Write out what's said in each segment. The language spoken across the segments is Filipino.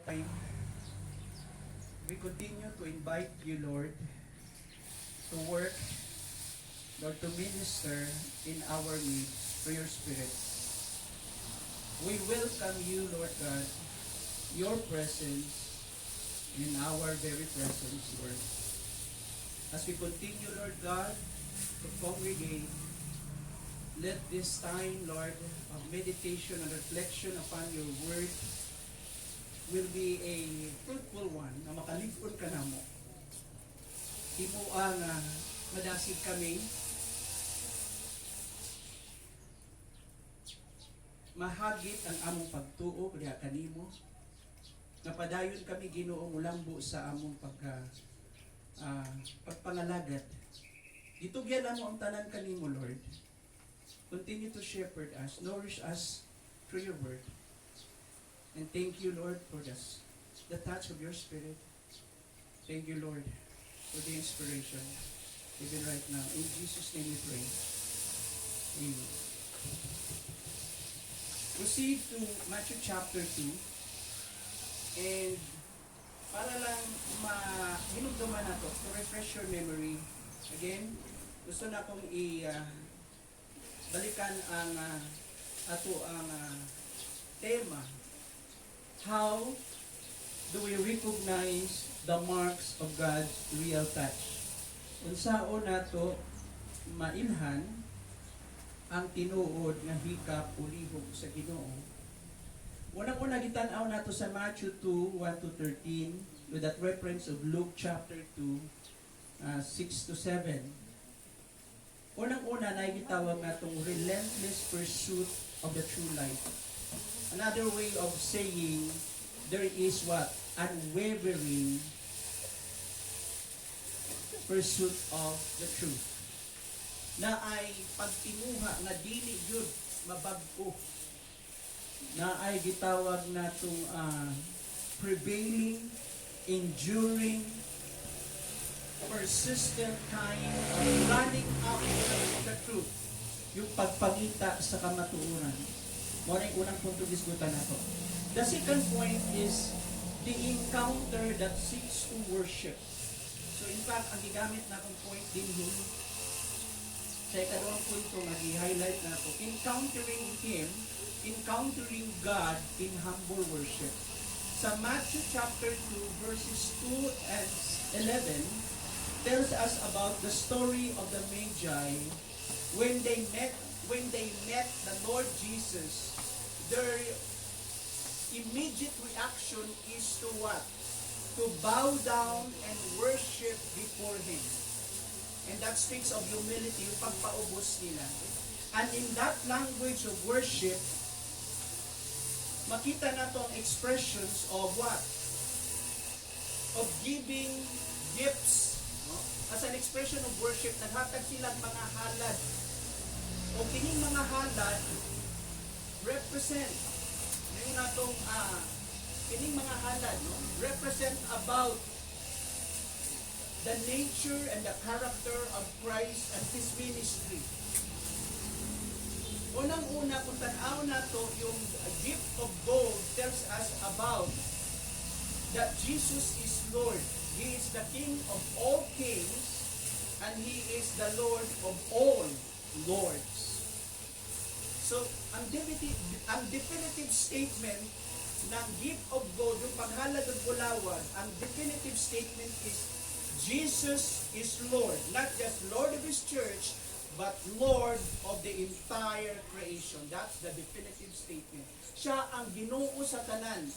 We continue to invite you, Lord, to work, Lord, to minister in our midst through your Spirit. We welcome you, Lord God, your presence in our very presence, Lord. As we continue, Lord God, to congregate, let this time, Lord, of meditation and reflection upon your word will be a fruitful one na makalipon ka na mo. Imo ang madasig kami, mahagit ang among pagtuo kaya kanimo, napadayon kami Ginoo mulambo sa among pagpangalagat. Itugyan mo ang tanan kanimo, Lord. Continue to shepherd us, nourish us through your word. And thank you, Lord, for the touch of your Spirit. Thank you, Lord, for the inspiration, even right now. In Jesus' name we pray. Amen. Proceed to Matthew chapter 2. And para lang hinugduman na to, to refresh your memory, again, gusto na akong balikan ang tema. How do we recognize the marks of God's real touch? Unsaon nato mailhan ang tinuod nga hikap o lihok sa Ginoo? Unang-una gitan-aw nato sa Matthew 2, 1-13 with that reference of Luke chapter 2, 6-7. Unang-una na gitawag natong relentless pursuit of the true light. Another way of saying, there is what? Unwavering pursuit of the truth. Na ay pagtimuha na dili yun mabag-o. Na ay gitawag natong prevailing, enduring, persistent kind of running after the truth. Yung pagpangita sa kamatuoran. Muna yung unang punto diskutan nato. The second point is the encounter that seeks to worship. So in fact, ang gigamit na akong point din sa ikadawang punto nga i-highlight na ako, encountering Him, encountering God in humble worship. Sa Matthew chapter 2 verses 2 and 11 tells us about the story of the Magi when they met the Lord Jesus. Their immediate reaction is to what? To bow down and worship before Him. And that speaks of humility, yung pagpaubos nila. And in that language of worship, makita na itong expressions of what? Of giving gifts. No? As an expression of worship, naghatag silang mga halad. O kining mga halad, represent ngayon natong kining mga halad, no? Represent about the nature and the character of Christ and His ministry. Unang-una, kung tanaw na to, yung gift of gold tells us about that Jesus is Lord. He is the King of all kings and He is the Lord of all lords. So, ang definitive statement ng gift of gold, yung paghalad ng bulawan, ang definitive statement is Jesus is Lord. Not just Lord of His church, but Lord of the entire creation. That's the definitive statement. Siya ang Ginoo sa tanan.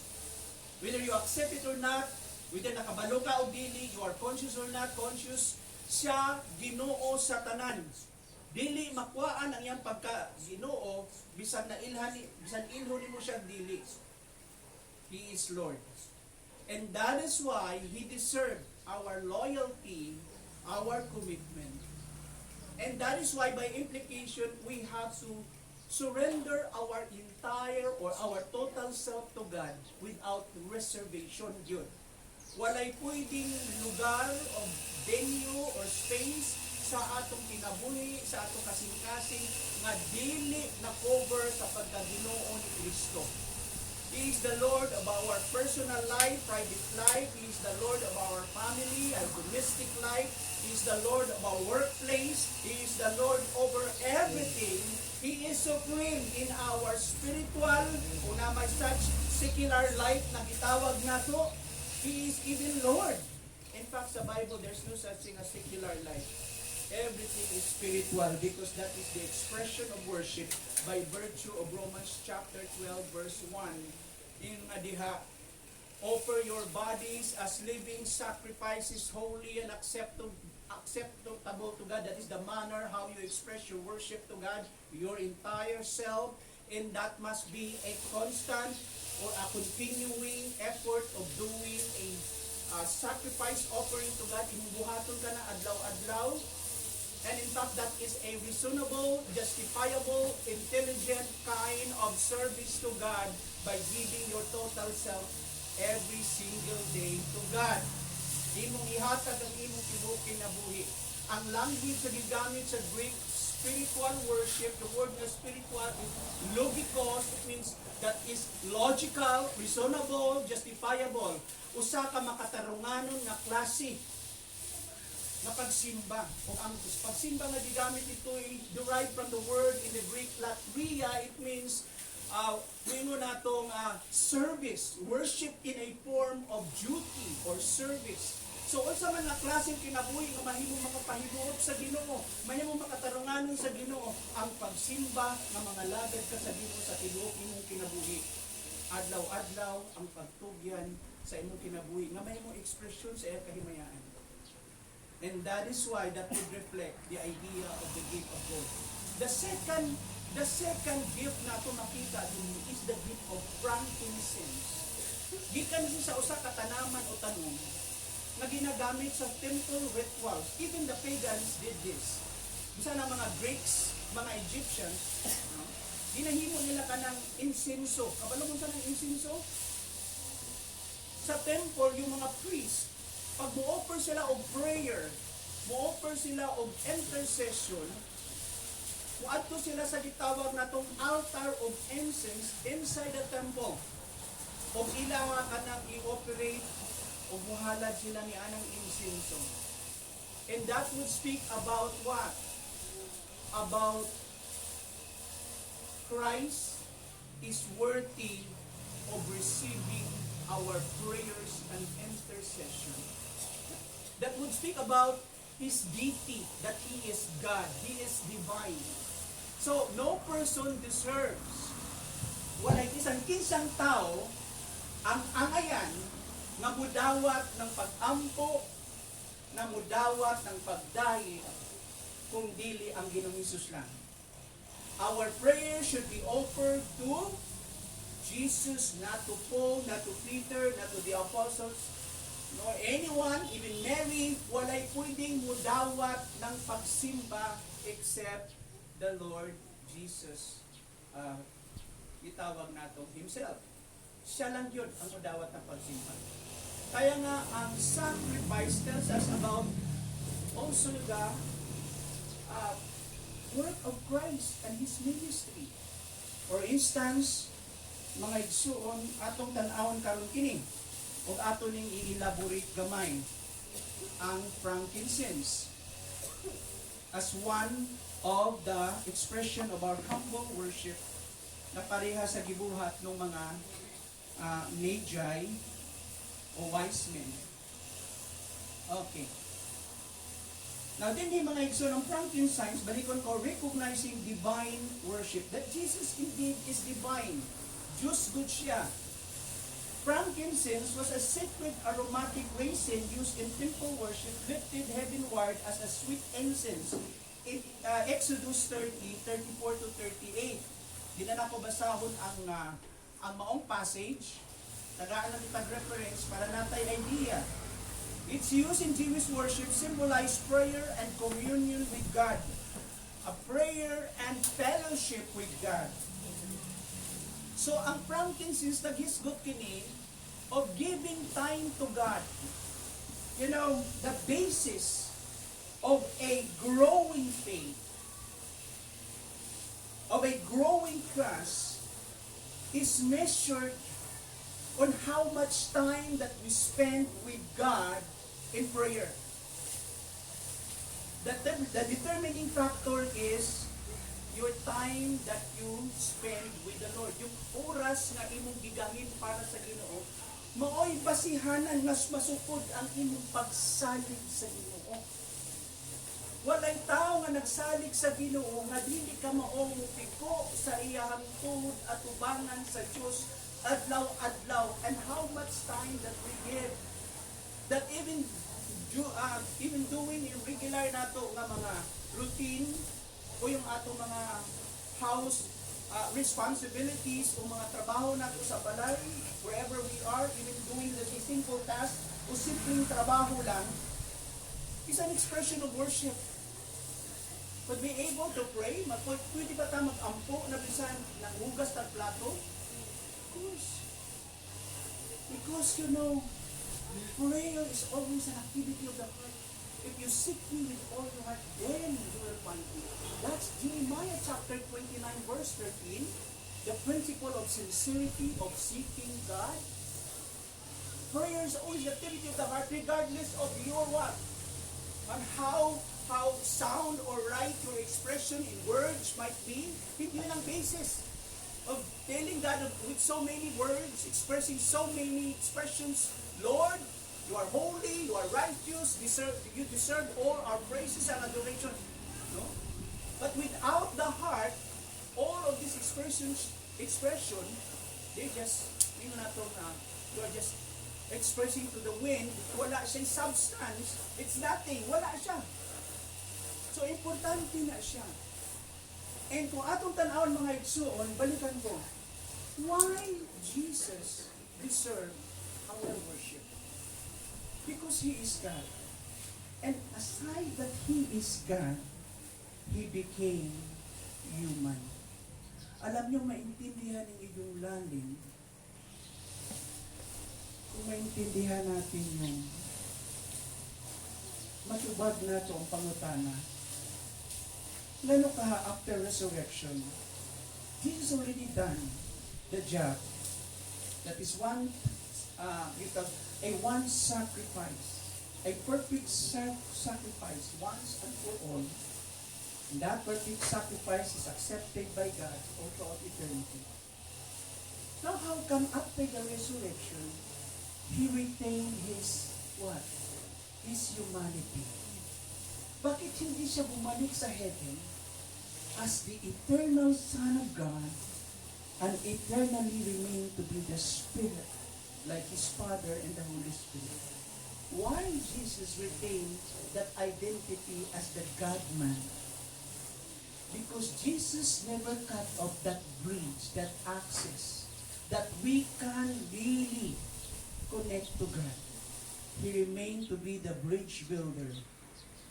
Whether you accept it or not, whether nakabalo ka o dili, you are conscious or not conscious, siya Ginoo sa tanan. Dili makuhaan ang iyang pagka-Ginoo bisan ilho nimo siya dili. He is Lord. And that is why He deserved our loyalty, our commitment. And that is why by implication we have to surrender our entire or our total self to God without reservation yun. Walay pwedeng lugar o venue or space sa atong kinabuhi, sa atong kasing-kasing nga dili na cover sa pagkaginoo ni Kristo. He is the Lord of our personal life, private life. He is the Lord of our family, our domestic life. He is the Lord of our workplace. He is the Lord over everything. He is supreme in our spiritual, kung na may such secular life na gitawag nato. He is even Lord. In fact, sa Bible, there's no such thing as secular life. Everything is spiritual because that is the expression of worship by virtue of Romans chapter 12 verse 1. In adiha, offer your bodies as living sacrifices, holy and acceptable to God. That is the manner how you express your worship to God, your entire self, and that must be a constant or a continuing effort of doing a sacrifice offering to God. Inubuhaton ka na adlaw-adlaw. And in fact, that is a reasonable, justifiable, intelligent kind of service to God by giving your total self every single day to God. Imong ihatag ang imong tibuking na buhi. Ang language na gigamit sa Greek, spiritual worship, the word na spiritual is logikos. It means that is logical, reasonable, justifiable. Usa ka makatarunganon nga klase na pagsimba. Kung ang pagsimba nga gigamit ito ay derived from the word in the Greek latria, it means natong service, worship in a form of duty or service. So unsa man nga klaseng kinabuhi nga mahimong makapahibuot sa Ginoo, mahimong makatarunganon sa Ginoo, ang pagsimba nga mga lagad ka sa Ginoo sa tibuok imong kinabuhi. Adlaw-adlaw ang pagtugyan sa imong kinabuhi nga mahimong ekspresyon sa iyang kahimayaan. And that is why that would reflect the idea of the gift of God. The second gift na ito makita din is the gift of frankincense. Gikan siya sa usa ka tanaman o tanom na ginagamit sa temple rituals. Even the pagans did this. Bisa na mga Greeks, mga Egyptians, ginahimo nila kanang insenso. Kabalo mo sa ng insenso? Sa temple, yung mga priests, pag mo-offer sila of prayer, mo-offer sila of intercession, kung adto sila sa gitawag na tong altar of incense inside the temple, o ila kanang i-operate o muhalad sila ni anang insenso. And that would speak about what? About Christ is worthy of receiving our prayers and intercession. That would speak about His deity, that He is God, He is divine. So, no person deserves, walay isang kinsang tao, ang angayan na mudawat ng pag-ampo, na mudawat ng pagdahi, kung dili ang Ginoong Hesus lang. Our prayer should be offered to Jesus, not to Paul, not to Peter, not to the apostles, nor anyone, even Mary, walay pwedeng mudawat ng pagsimba except the Lord Jesus. Itawag nato Himself. Siya lang yun ang mudawat ng pagsimba. Kaya nga, ang sacrifice tells us about also the work of Christ and His ministry. For instance, mga igsuon, atong tan-awon karon kini, o ato ning i-elaborate gamay ang frankincense as one of the expression of our humble worship na pareha sa gibuhat ng mga magi o wise men. Okay. Now, din yung mga igsoon ng frankincense, balikon ko, recognizing divine worship, that Jesus indeed is divine. Diyos good siya. Frankincense was a sacred aromatic resin used in temple worship, lifted heavenward as a sweet incense. In Exodus 30:34-38, di na ko basahon ang maong passage, tagaan na kitang reference para natay idea. Its use in Jewish worship symbolized prayer and communion with God, a prayer and fellowship with God. So, ang frankincense, naghisgot kini of giving time to God. You know, the basis of a growing faith, of a growing trust, is measured on how much time that we spend with God in prayer. The determining factor is your time that you spend with the Lord. Yung oras nga imong gigangin para sa Ginoo, maoy basihanan mas masukod ang imong pagsalig sa Ginoo. Walay tao nga nagsalig sa Ginoo nga dili ka maong piko sa iyang tuhod at ubangan sa Dios adlaw-adlaw. And how much time that we give, that even doing yung regular nato nga mga routine o yung ato mga house responsibilities o mga trabaho nato sa balay, wherever we are, even doing the simple task o simpleng trabaho lang, is an expression of worship. But be able to pray, pwede ba tayo mag-ampo na bisan ng hugas ng plato? Of course. Because prayer is always an activity of the heart. If you seek me with all your heart, then you will find me. That's Jeremiah chapter 29 verse 13. The principle of sincerity of seeking God. Prayer is always the activity of the heart regardless of your what? And how sound or right your expression in words might be. Hindi yun ang basis of telling God with so many words, expressing so many expressions. Lord, you are holy, you are righteous, you deserve all our praises and adoration. No? But without the heart, all of these expression, they just, you are just expressing to the wind, wala siyang substance, it's nothing, wala siya. So, importante na siya. And kung atong tanawon mga igsoon, balikan ko, why Jesus deserve our worship? Because He is God. And aside that He is God, He became human. Alam niyo, maintindihan ng inyong lalim, kung maintindihan natin yung matubag na ito ang pangutana, lalo ka after resurrection, Jesus already done the job. That is one sacrifice, a perfect sacrifice once and for all. And that perfect sacrifice is accepted by God all throughout eternity. Now, how come after the resurrection, He retained His what? His humanity. Bakit hindi siya bumalik sa heaven as the eternal Son of God and eternally remain to be the Spirit like His Father and the Holy Spirit? Why Jesus retained that identity as the God-man? Because Jesus never cut off that bridge, that access, that we can really connect to God. He remained to be the bridge builder,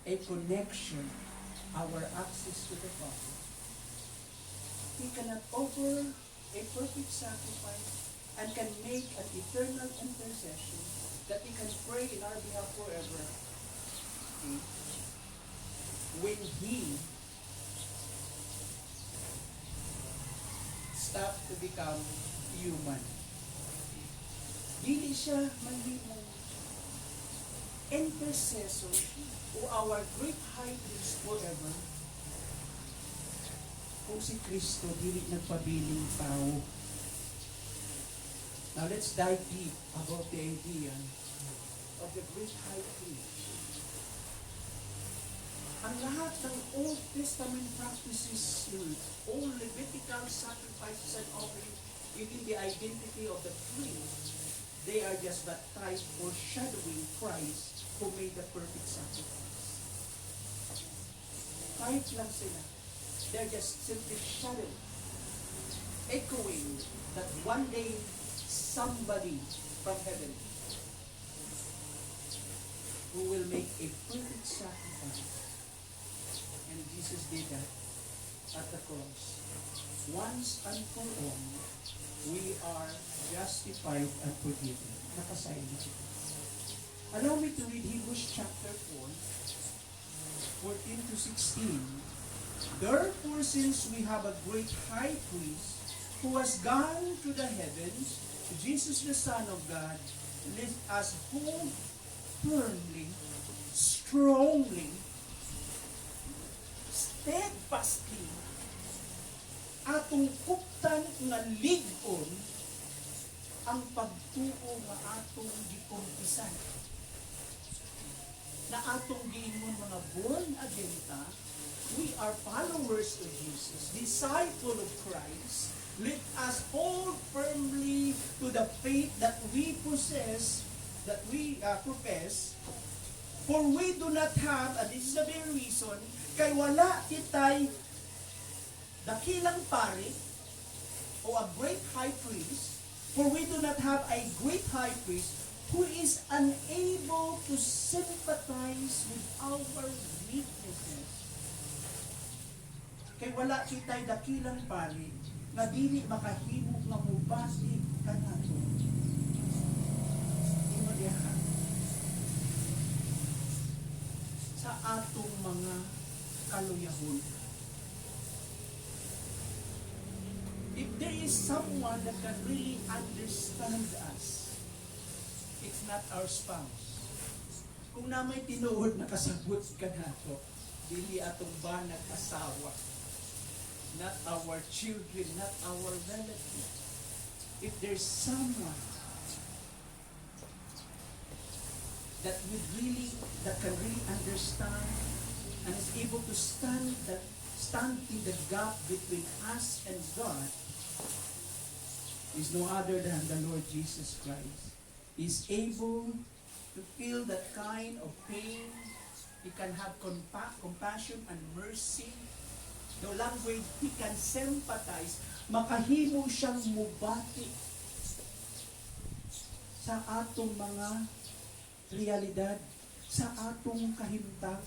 a connection, our access to the Father. He cannot offer a perfect sacrifice and can make an eternal intercession that He can pray in our behalf forever. Okay? When He stopped to become human. Dili siya manlimong intercessor o our great high priest forever kung si Kristo dili nagpabiling tao. Now let's dive deep about the idea of the great high priest. Ang lahat ng Old Testament practices, all Levitical sacrifices and offerings, even the identity of the priest, they are just that type foreshadowing Christ who made the perfect sacrifice. Type lang sila. They're just simply shadow, echoing that one day somebody from heaven who will make a perfect sacrifice. And Jesus did that at the cross. Once and for all, we are justified and forgiven. Nakasay na siya. Allow me to read Hebrews chapter 4, 14 to 16. Therefore, since we have a great high priest who has gone to the heavens, Jesus, the Son of God, let us hold firmly, strongly, steadfastly, atong kuptan nga lig-on ang pagtuo nga atong gikumpisan. Na atong giingon mga born again ta, we are followers of Jesus, disciple of Christ. Let us hold firmly to the faith that we possess, that we profess. For we do not have, and this is the very reason, kay wala kitay dakilang pari o a great high priest, for we do not have a great high priest who is unable to sympathize with our weaknesses. Kay wala kitay dakilang pari nga dili makahimo nga mubati kanato. Imo diha sa atong mga kaluyahon. If there is someone that can really understand us, it's not our spouse. Kung na may tinuod na kasabot ka nato, dili atong banag asawa, not our children, not our relatives. If there's someone that can really understand and is able to stand in the gap between us and God, is no other than the Lord Jesus Christ. He's able to feel that kind of pain. He can have compassion and mercy. The language, he can sympathize. Makahimo siyang mubati sa atong mga realidad, sa atong kahimtang,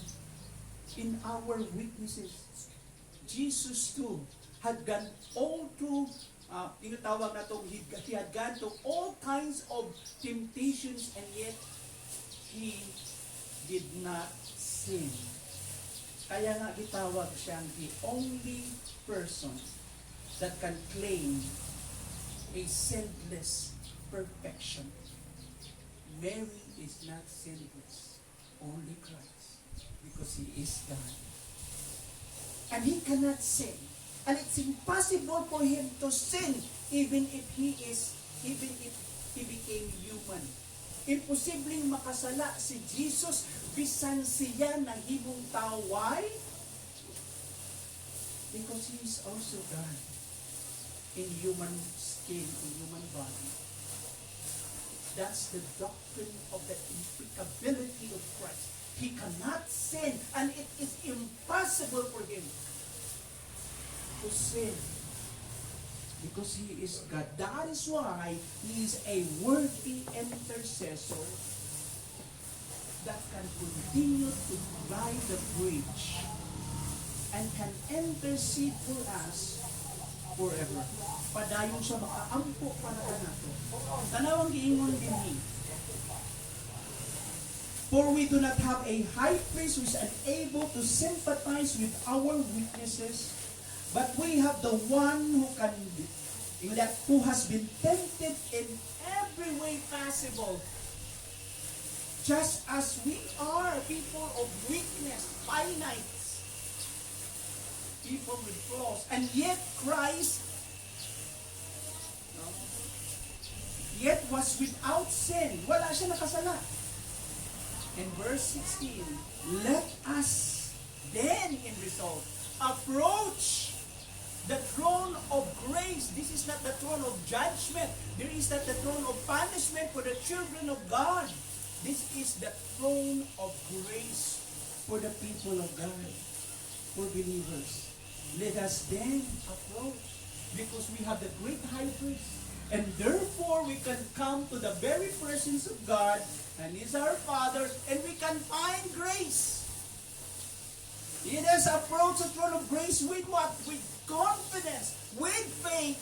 in our weaknesses. Jesus too had gone all through, tinatawag na itong, he had gone to all kinds of temptations, and yet he did not sin. Kaya nga gitawag siyang the only person that can claim a sinless perfection. Mary is not sinless, only Christ, because he is God. And he cannot sin. And it's impossible for him to sin even if he became human. Imposibleng makasala si Jesus bisan siya nahimong tao. Why? Because he is also God in human skin, in human body. That's the doctrine of the impeccability of Christ. He cannot sin, and it is impossible for him to sin because he is God. That is why he is a worthy intercessor that can continue to ride the bridge and can intercede for us forever. Padayon siya makaampo para nato. Tanawang giingon dinhi. For we do not have a high priest who is unable to sympathize with our weaknesses, but we have the one who has been tempted in every way possible, just as we are people of weakness, finite, people with flaws, and yet Christ yet was without sin. Wala siya nakasala. In verse 16, let us then in result approach the throne of grace. This is not the throne of judgment. There is not the throne of punishment for the children of God. This is the throne of grace for the people of God, for believers. Let us then approach, because we have the great high priest, and therefore we can come to the very presence of God, and He's our Father, and we can find grace. Let us approach the throne of grace with what? With confidence, with faith,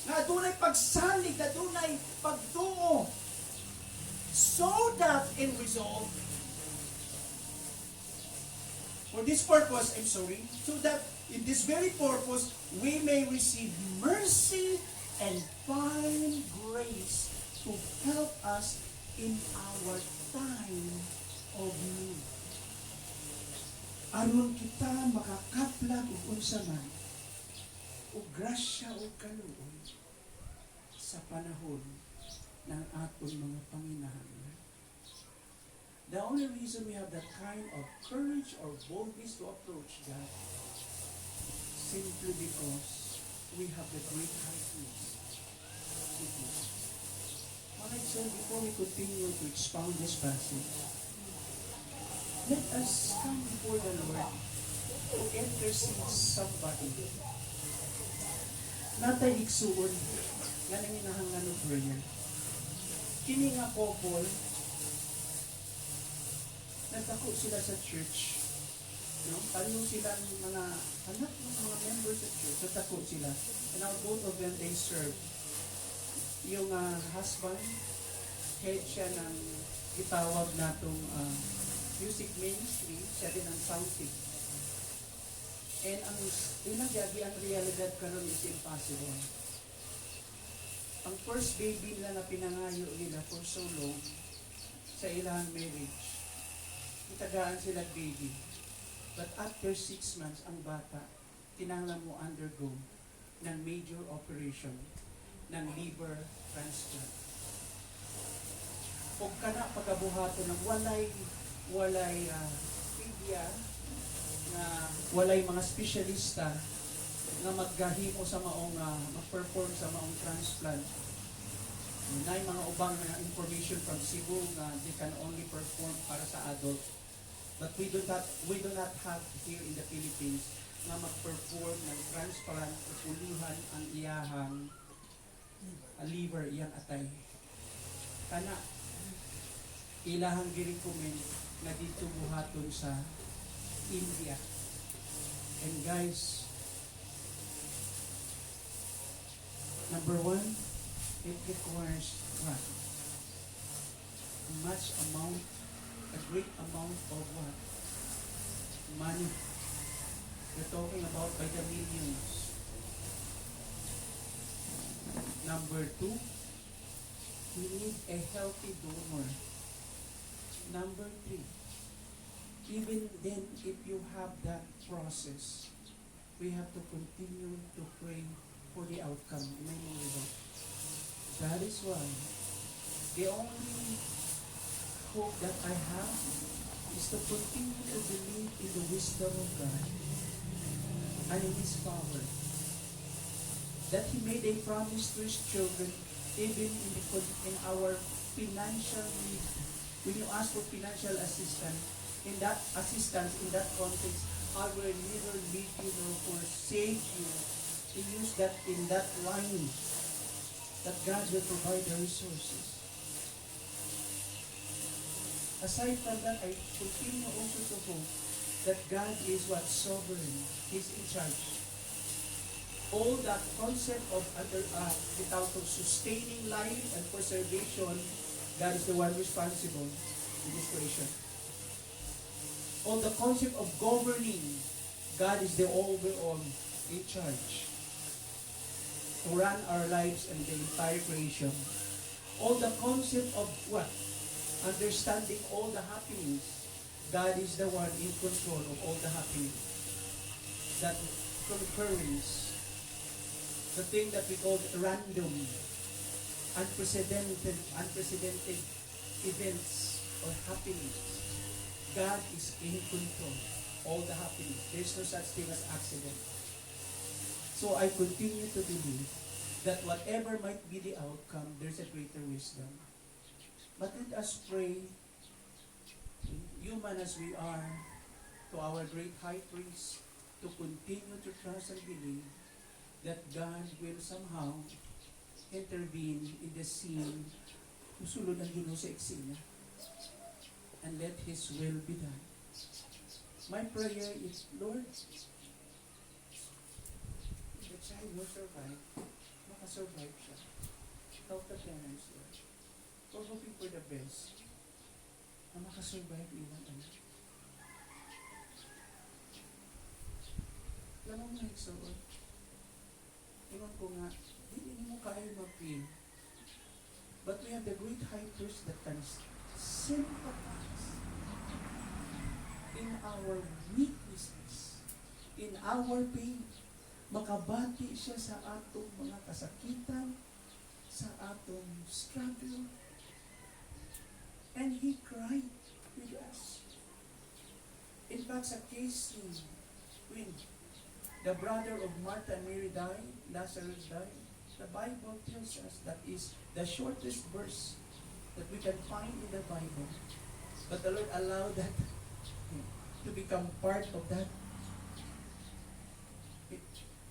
na dunay pagsalig, na dunay pagtuo, so that in resolve, for this purpose, so that in this very purpose, we may receive mercy and find grace to help us in our time of need. Aron kita makakaplag ug unsa man ug grasya ug kaluoy sa panahon ng aton mga panginahanglan. The only reason we have that kind of courage or boldness to approach God, simply because we have the great high priest. Alright, so before we continue to expound this passage, let us come before the Lord to intercede somebody. Natay igsuon nga nanginahanglan og prayer. Kini nga couple, nagtako sila sa church. No? Pareho silang mga anak ng mga members sa church. Nagtako sila. And now both of them, they serve. Yung husband, head siya ng itawag natong music ministry, siya din ang sound tech. And ang ilang yagi ang realidad karon is impossible. Ang first baby nila na pinangayo nila for so long sa ilang marriage, itagaan sila baby. But after 6 months, ang bata, tinanglan mo undergo ng major operation ng liver transplant. Kung kana pagabuhato ng walay media na walay mga espesyalista nga maggahimo sa maong mag-perform sa maong transplant. Na mga ubang information from Cebu nga they can only perform para sa adult. But we do not have here in the Philippines nga mag-perform ng transplant o puluhan ang iyahang liver, iyang atay. Kana ilahang gi-recommend na dito buhaton sa India. And guys, number one, it requires what? A great amount of what? Money. We're talking about by the millions. Number two, we need a healthy donor. Number three, even then, if you have that process, we have to continue to pray for the outcome. That is why the only hope that I have is to continue to believe in the wisdom of God and in His power. That He made a promise to His children even in our financial need. When you ask for financial assistance, in that context, I will never leave you nor forsake you. To use that in that line, that God will provide the resources. Aside from that, I continue also to hope that God is what? Sovereign. He's in charge. All that concept of sustaining life and preservation, God is the one responsible in this creation. On the concept of governing, God is the overall in charge to run our lives and the entire creation. On the concept of what? Understanding all the happenings, God is the one in control of all the happenings. That concurrence, the thing that we call random, unprecedented events or happenings. God is in control. All the happenings. There's no such thing as accident. So I continue to believe that whatever might be the outcome, there's a greater wisdom. But let us pray, human as we are, to our great high priest, to continue to trust and believe that God will somehow intervene in the scene, usulod ang Ginoo sa eksena, and let His will be done. My prayer is, Lord, the child will survive, makasurvive siya. Help the parents, Lord. We're hoping for the best, na makasurvive ilang anak. Lamang na iksoon. Iwan ko nga, Hindi mo kaya mag-feel. But we have the great high priest that can sympathize in our weaknesses, in our pain. Makabati siya sa atong mga kasakitan, sa atong struggle. And He cried with us. In fact, sa case when the brother of Martha and Mary died, Lazarus died, the Bible tells us that is the shortest verse that we can find in the Bible. But the Lord allowed that to become part of that.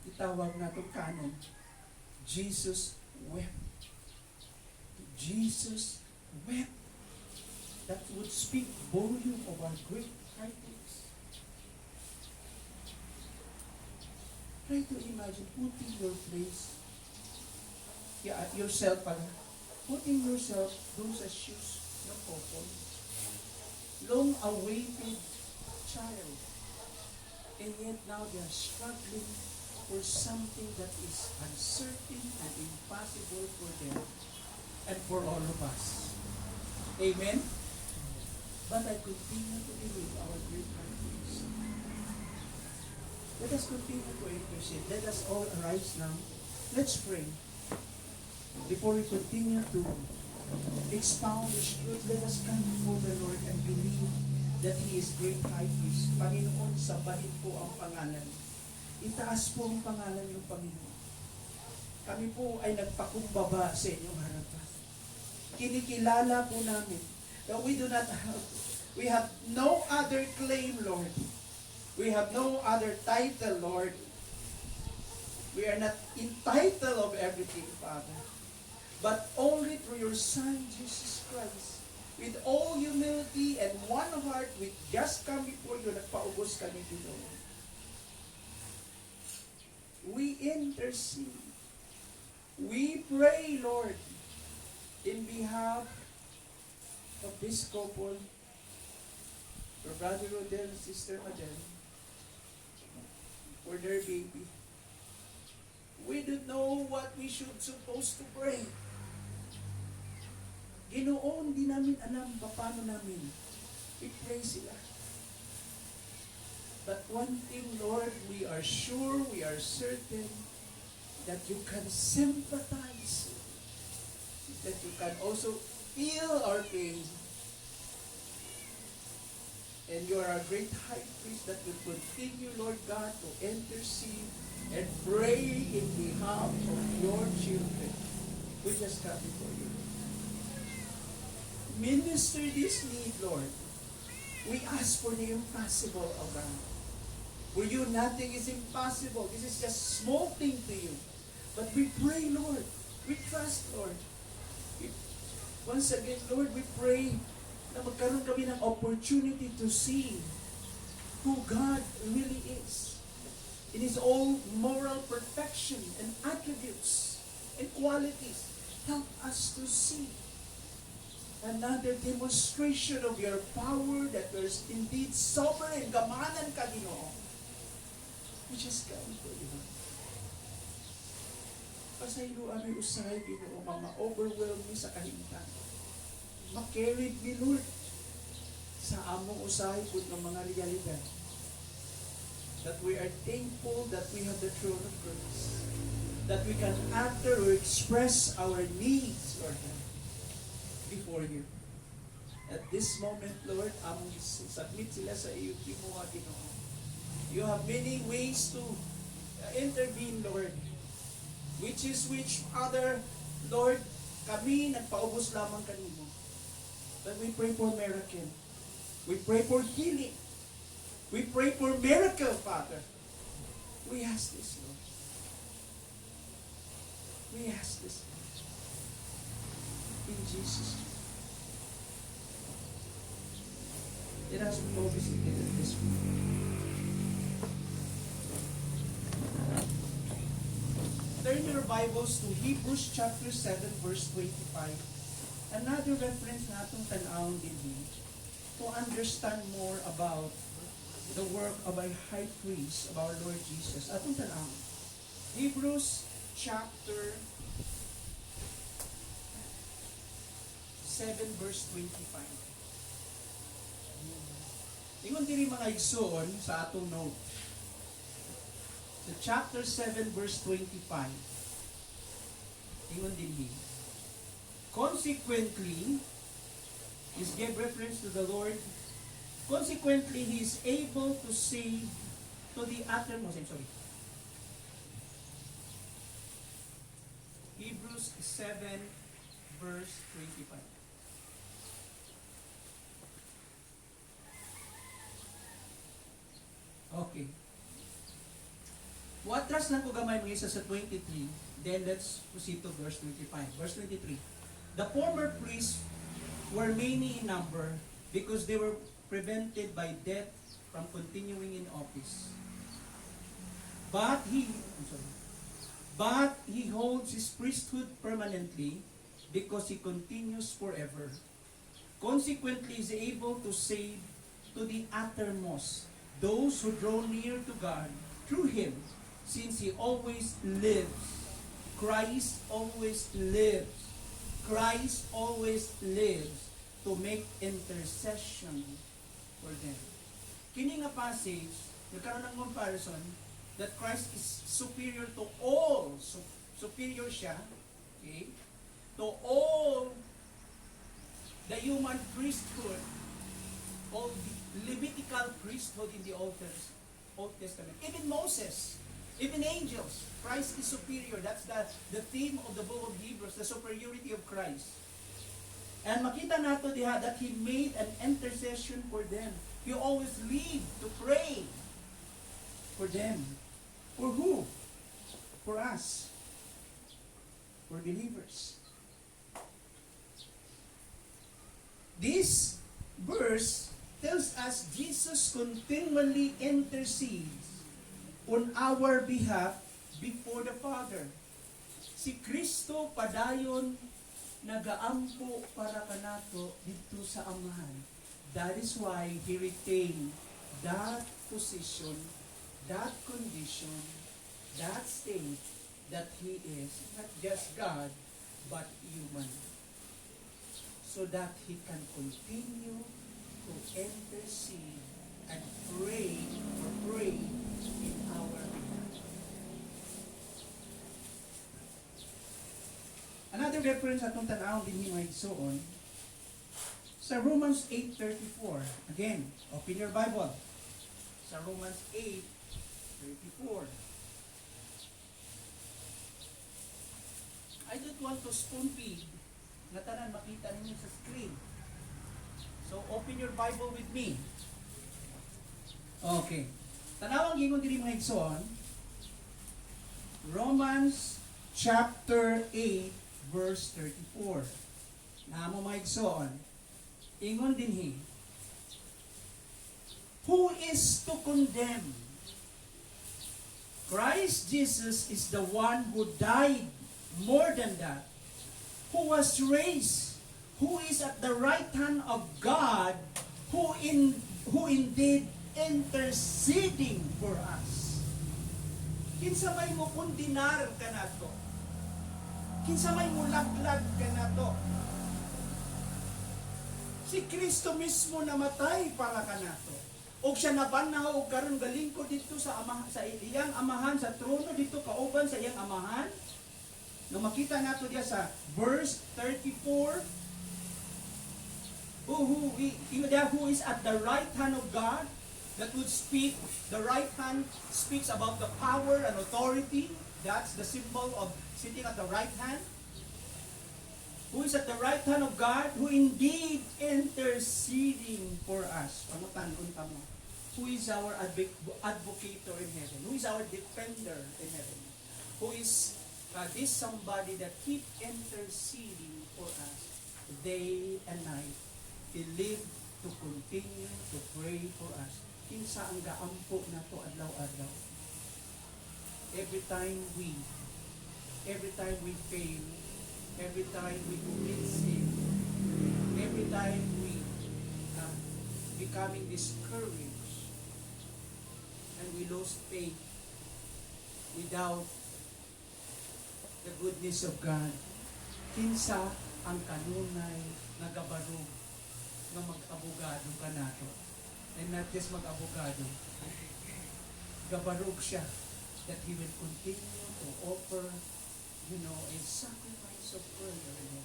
Itawag na itong canon. Jesus wept. Jesus wept. That would speak volume of our great high priest. Try to imagine putting your place, yourself pala, putting yourself doon sa shoes ng couple. Long-awaited child. And yet now they are struggling for something that is uncertain and impossible for them and for all of us. Amen? But I continue to believe our great high priest. Let us continue to intercede. Let us all arise now. Let's pray. Before we continue to expound His truth, let us come before the Lord and believe that He is great high priest. Panginoon, sambahin po ang pangalan. Itaas po ang pangalan ng Panginoon. Kami po ay nagpakumbaba sa inyong harapan. Kinikilala po namin that we have no other claim, Lord. We have no other title, Lord. We are not entitled of everything, Father. But only through your Son, Jesus Christ, with all humility and one heart, we just come before you, nagpaubos kami dito. We intercede. We pray, Lord, in behalf of this couple, for Brother Rodel and Sister Madel, for their baby. We don't know what we should supposed to pray. Ginoon, di namin alam paano namin i-pray sila. But one thing, Lord, we are sure, we are certain that you can sympathize, that you can also feel our pain. And you are a great high priest that will continue, Lord God, to intercede and pray in behalf of your children. We just come before you. Minister this need, Lord. We ask for the impossible, O God. For you, nothing is impossible. This is just small thing to you. But we pray, Lord. We trust, Lord. Once again, Lord, we pray na magkaroon kami ng opportunity to see who God really is in His own moral perfection and attributes and qualities. Help us to see another demonstration of your power that there's indeed sovereign, gamanan ka, Ginoo. We just come for you. Pasaylo ami usay, Ginoo, mga overwhelming sa kahintan. Makarried ni Lord sa among usahay po ng mga realidad. That we are thankful that we have the throne of grace. That we can utter or express our needs, Lord, before you. At this moment, Lord, among submit sila sa iyo, Ginoo, Ginoo. You have many ways to intervene, Lord. Which other, Lord, kami nagpaubos lamang kanimo. But we pray for miracle. We pray for healing. We pray for miracle, Father. We ask this, Lord. We ask this, Lord. In Jesus' name. Let us be all visited this week. Turn your Bibles to Hebrews chapter 7, verse 25. Another reference na itong tanawin din to understand more about the work of a high priest, of our Lord Jesus. Atong tanawin. Hebrews chapter 7 verse 25. Ingon diri mga igsoon sa atong note. Sa chapter 7 verse 25. Ingon din hi. Consequently, is gave reference to the Lord. Consequently, He is able to save to the uttermost. I'm sorry. Hebrews 7 verse 25. Okay. Watras lang ko gamay mga isa sa 23. Then let's proceed to verse 25. Verse 23. The former priests were many in number because they were prevented by death from continuing in office. But he holds his priesthood permanently because he continues forever. Consequently, he is able to save to the uttermost those who draw near to God through him, since he always lives. Christ always lives. Christ always lives to make intercession for them. Kini nga passage, nagkaroon ng comparison that Christ is superior to all. Superior siya, okay, to all the human priesthood, all the Levitical priesthood in the Old Testament. Even Moses, even angels, Christ is superior. That's the theme of the book of Hebrews, the superiority of Christ. And makita nato diha that He made an intercession for them. He always lived to pray for them. For who? For us. For believers. This verse tells us Jesus continually intercedes on our behalf before the Father. Si Kristo padayon nagaampo para kanato dito sa Amahan. That is why He retained that position, that condition, that state that He is not just God, but human. So that He can continue to intercede and pray in our behalf. Another reference atong tanawon din mga igsoon sa Romans 8:34. Again, open your Bible. Sa Romans 8:34. I don't want to spoon feed na tanan makita ninyo sa screen. So open your Bible with me. Okay. Tanawang gingon diri mga igsoon. Romans chapter 8 verse 34. Namo mga igsoon. Ingon din hi. Who is to condemn? Christ Jesus is the one who died. More than that, who was raised, who is at the right hand of God, who indeed interceding for us. Kinsa may mo kondinar kanato? Kinsa may mo laglag kanato? Si Kristo mismo namatay para kanato. Og siya nabanaw og karon galingkod dito sa iyang amahan sa trono dito kauban sa iyang amahan. No makita nato diya sa verse 34, who is at the right hand of God, that would speak, the right hand speaks about the power and authority. That's the symbol of sitting at the right hand. Who is at the right hand of God, who indeed interceding for us. Pangutan unta mo. Who is our advocator in heaven? Who is our defender in heaven? Who is this somebody that keep interceding for us day and night. He live to continue to pray for us. Kinsa ang gaampo nato adlaw-adlaw. Every time we fail, every time we commit sin, every time we becoming discouraged and we lose faith without the goodness of God. Kinsa ang kanunay nga gabarog nga mag-abogado ka nato. And not just mag-abogado, gabarog siya that he will continue to offer, a sacrifice of prayer.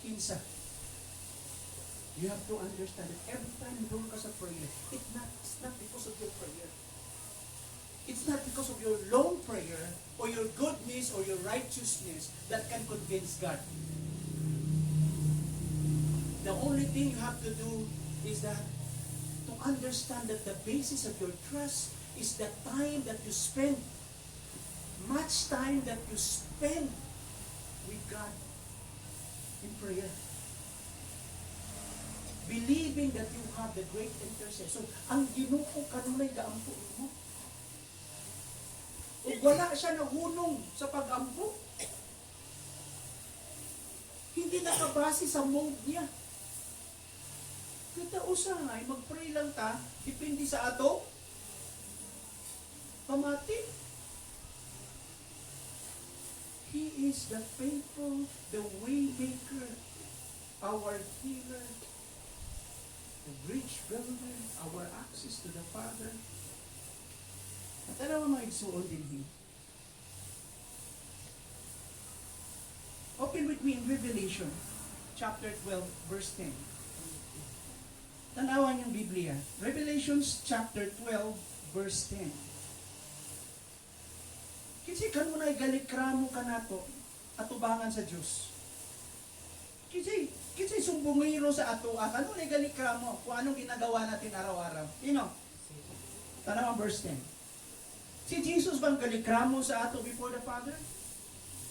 Kinsa, you have to understand that every time you doon ka sa prayer, it's not because of your prayer. It's not because of your long prayer or your goodness or your righteousness that can convince God. The only thing you have to do is that to understand that the basis of your trust is the time that you spend, much time that you spend with God in prayer. Believing that you have the great intercessor. Ang Ginoo kanunay gaampo mo. Ug wala siya nahunong sa pag-ampo. Hindi nakabase sa mode niya. Kita usahay, mag-pray lang ta, depende sa ato, pamati. He is the faithful, the way maker, our healer, the bridge builder, our access to the Father. At ano mga igsuon din hi? Open with me in Revelation, chapter 12, verse 10. Tanawan yung Biblia. Revelations chapter 12, verse 10. Kasi kan mo na igalikramo ka nato atubangan sa Diyos. Kasi sumbungiro sa ato, ano na igalikramo kung anong ginagawa natin araw-araw. Tanawan verse 10. Si Jesus bang galikramo sa ato before the Father?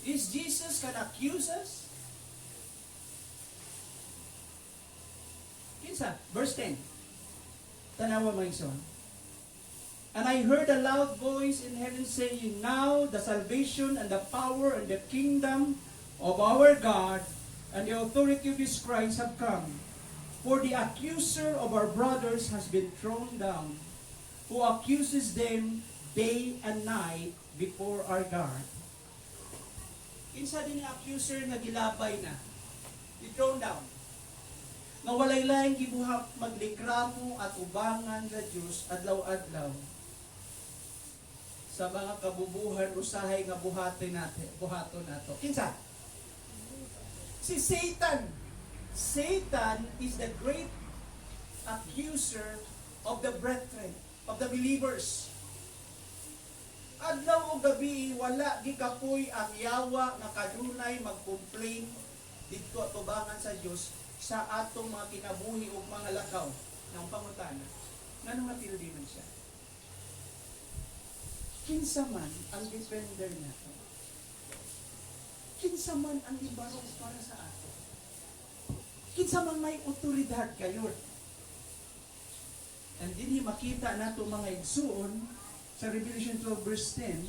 Is Jesus can accuse us? Kinsa? Verse 10. Tanawa mo yung And I heard a loud voice in heaven saying, Now the salvation and the power and the kingdom of our God and the authority of His Christ have come. For the accuser of our brothers has been thrown down, who accuses them day and night before our God. Kinsa din ang accuser nga gilabay na, i-thrown down. Nga walay laing gibuhat maglikramo at ubangan sa Dios adlaw-adlaw. Sa mga kabubuhan usahay nga buhaton nato. Kinsa? Si Satan. Satan is the great accuser of the brethren, of the believers. Adlaw o gabi, wala gikapoy ang yawa nga kanunay mag-complain dito atubangan sa Dios sa atong mga kinabuhi o mga lakaw ng pangutana. Ngano nga pildi man siya? Kinsa man ang defender nato? Kinsa man ang ibarog para sa ato? Kinsa man may otoridad kayo? And dinhi makita nato mga igsuon sa Revelation 12 verse 10,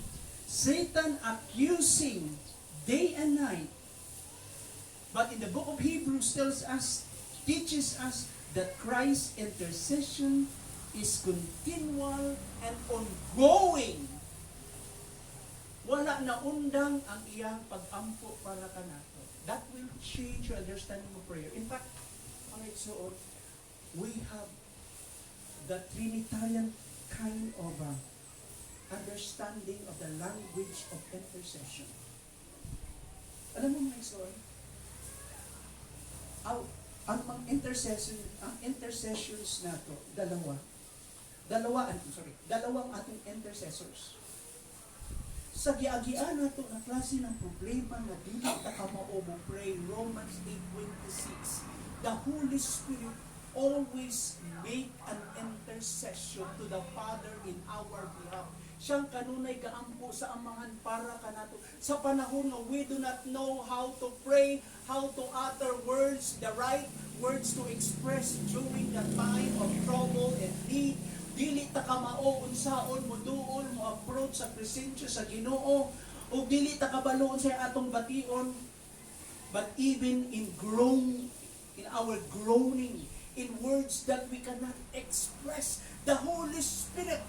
Satan accusing day and night. But in the book of Hebrews teaches us that Christ's intercession is continual and ongoing. Wala na undang ang iyang pag-ampo para kanato. That will change your understanding of prayer. In fact, mga igsuon, we have the Trinitarian kind of understanding of the language of intercession. Alam mo mga igsoon, ang intercessions nato, dalawang ating intercessors. Sa giagian nato na klase ng problema na dili ta ka mao mo pray, Romans 8:26. The Holy Spirit always make an intercession to the Father in our behalf. Siyang kanunay gaampo sa amahan para kanato. Sa panahon nga we do not know how to pray, how to utter words, the right words to express during the time of trouble and need. Dili ta ka mao unsaon mo duol mo approach sa presensya sa Ginoo o dili ta kabaloon sa atong bation. But even in our groaning, in words that we cannot express, the Holy Spirit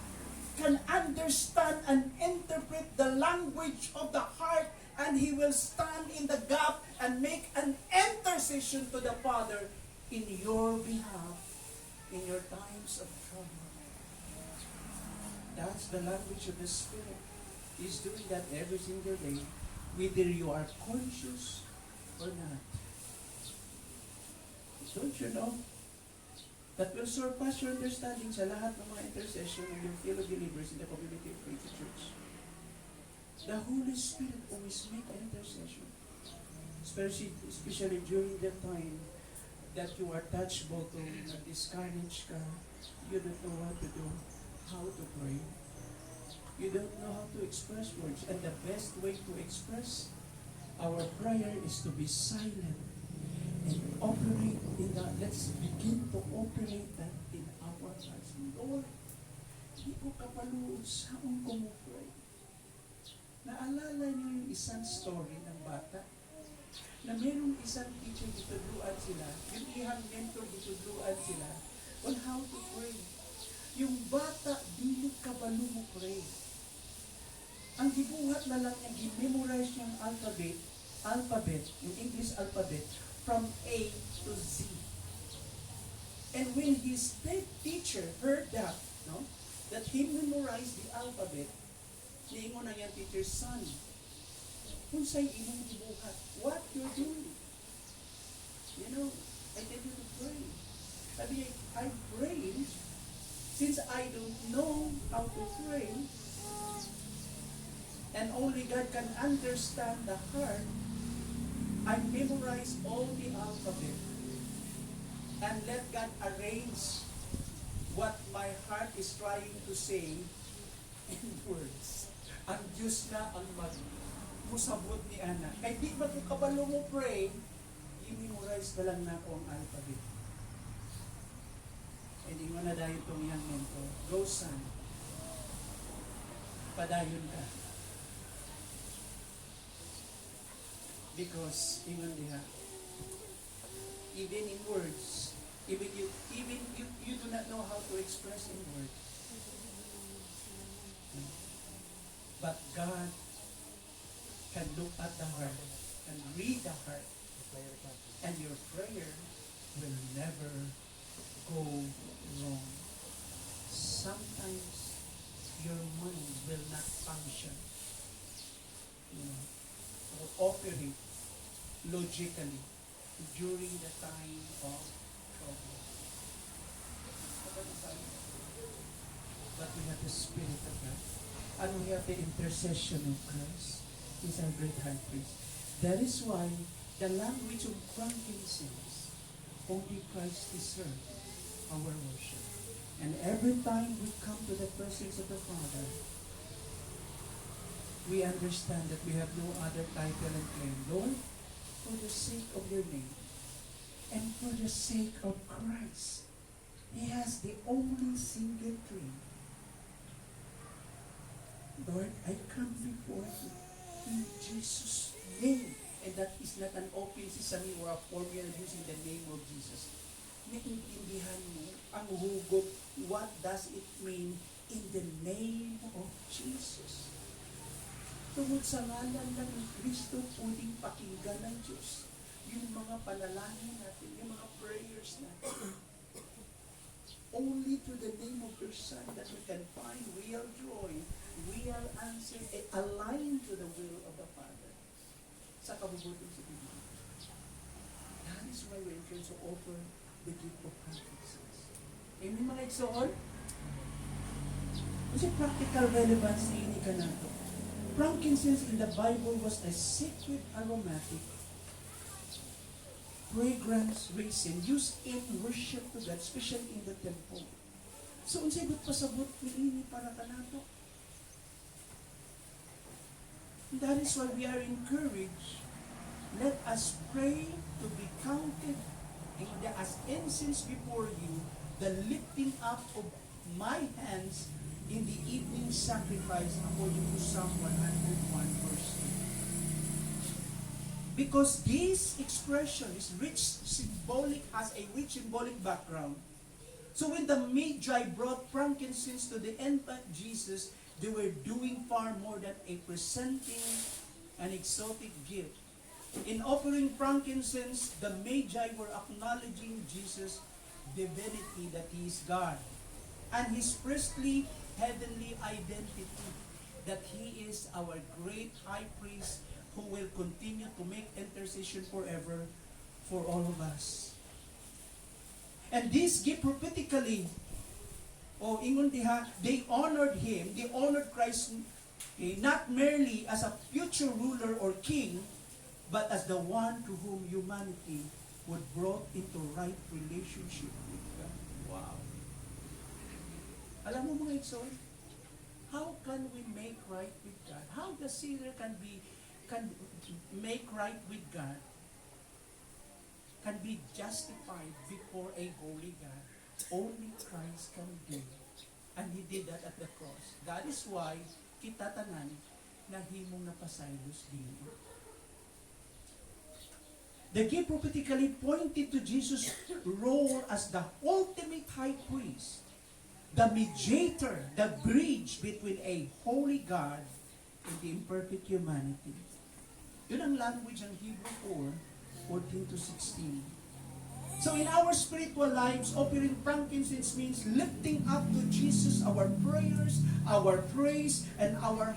can understand and interpret the language of the heart And he will stand in the gap and make an intercession to the Father in your behalf, in your times of trouble. That's the language of the Spirit. He's doing that every single day, whether you are conscious or not. Don't you know? That will surpass your understanding sa lahat ng mga intercession ng your fellow believers in the community of faith church. The Holy Spirit always make intercession. Especially during the time that you are touched bottom, discouraged ka, you don't know what to do, how to pray. You don't know how to express words. And the best way to express our prayer is to be silent and operate in that. Let's begin to operate that in our hearts. Lord, hindi ko kapaluod saan ko mo pray. Naalala niyo yung isang story ng bata na mayroong isang teacher ditudluan sila, yung ihang mentor ditudluan sila on how to pray. Yung bata, dili kabalo mo pray. Ang gibuhat na lang niya, gimemorize niya ang alphabet, yung English alphabet, from A to Z. And when his teacher heard that, no, that he memorized the alphabet, niingon na yung teacher, son, kung sa'y imong gibuhat, what you're doing? You know, I tell you to pray. Sabi niya, I pray, since I don't know how to pray, and only God can understand the heart, I memorize all the alphabet and let God arrange what my heart is trying to say in words. Ang Diyos na ang musabot ni Ana. Kaya di ba kung kabalo mo pray, i-memorize na lang na ako ang alphabet. Hindi mo na dahil itong young mentor. Go son, padayon ka. Because even in words, even you do not know how to express in words. But God can look at the heart and read the heart, and your prayer will never go wrong. Sometimes your mind will not function, or operate logically during the time of trouble. But we have the Spirit of God, and we have the intercession of Christ. He's our great high priest. That is why the language of frankincense, only Christ deserves our worship. And every time we come to the presence of the Father, we understand that we have no other title and claim. Lord, for the sake of your name, and for the sake of Christ, He has the only single claim. Lord, I come before you in Jesus' name. And that is not an open sesame or a formula using the name of Jesus. Naiintindihan mo ang hugot. What does it mean in the name of Jesus? Tungod sa ngalan ng Kristo, pwedeng pakinggan ng Diyos yung mga panalangin natin, yung mga prayers natin. Only through the name of your Son that we can find real joy, real answer, aligned to the will of the Father. Sa kabubuting sa Biblia. That is why we can so offer the gift of frankincense. Amen mga igsoon? Kasi practical relevance na ini ka nato. Frankincense in the Bible was a sacred aromatic fragrance resin used in worship to God, especially in the temple. So, unsay but pasabot ni ini para kanato? That is why we are encouraged. Let us pray to be counted as incense before you, the lifting up of my hands in the evening sacrifice, according to Psalm 101 verse 8. Because this expression is has a rich symbolic background. So when the Magi brought frankincense to the infant Jesus, they were doing far more than a presenting an exotic gift. In offering frankincense, the Magi were acknowledging Jesus' divinity, that He is God, and His priestly heavenly identity, that He is our great high priest who will continue to make intercession forever for all of us. And this gift prophetically, ingon diha, they honored Him, they honored Christ, not merely as a future ruler or king, but as the one to whom humanity would brought into right relationship with God. Wow. Alam mo mga igsoon, how can we make right with God? How the sinner can make right with God, can be justified before a holy God? Only Christ can do. And He did that at the cross. That is why kita tanan nahimong napasaylos din. The gift prophetically pointed to Jesus' role as the ultimate high priest, the mediator, the bridge between a holy God and the imperfect humanity. Yun ang language ng Hebrew 4:14-16. So in our spiritual lives, offering frankincense means lifting up to Jesus our prayers, our praise, and our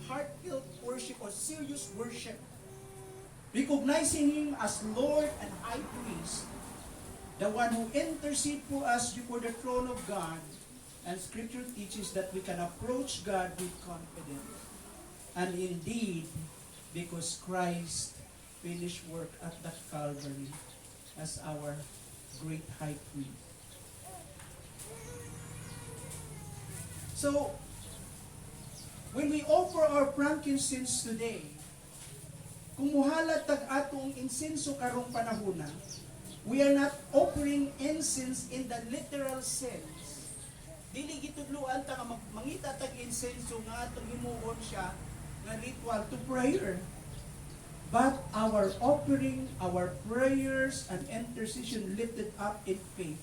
heartfelt worship or serious worship. Recognizing Him as Lord and High Priest, the one who intercedes for us before the throne of God. And Scripture teaches that we can approach God with confidence. And indeed, because Christ finished work at the Calvary as our great High Priest. So, when we offer our frankincense today, kung muhalat tag atong insenso karong panahona, we are not offering incense in the literal sense. Dili gitudloan ta nga mangita tag insenso nga atong himuon siya nga ritual to prayer. But our offering, our prayers and intercession lifted up in faith.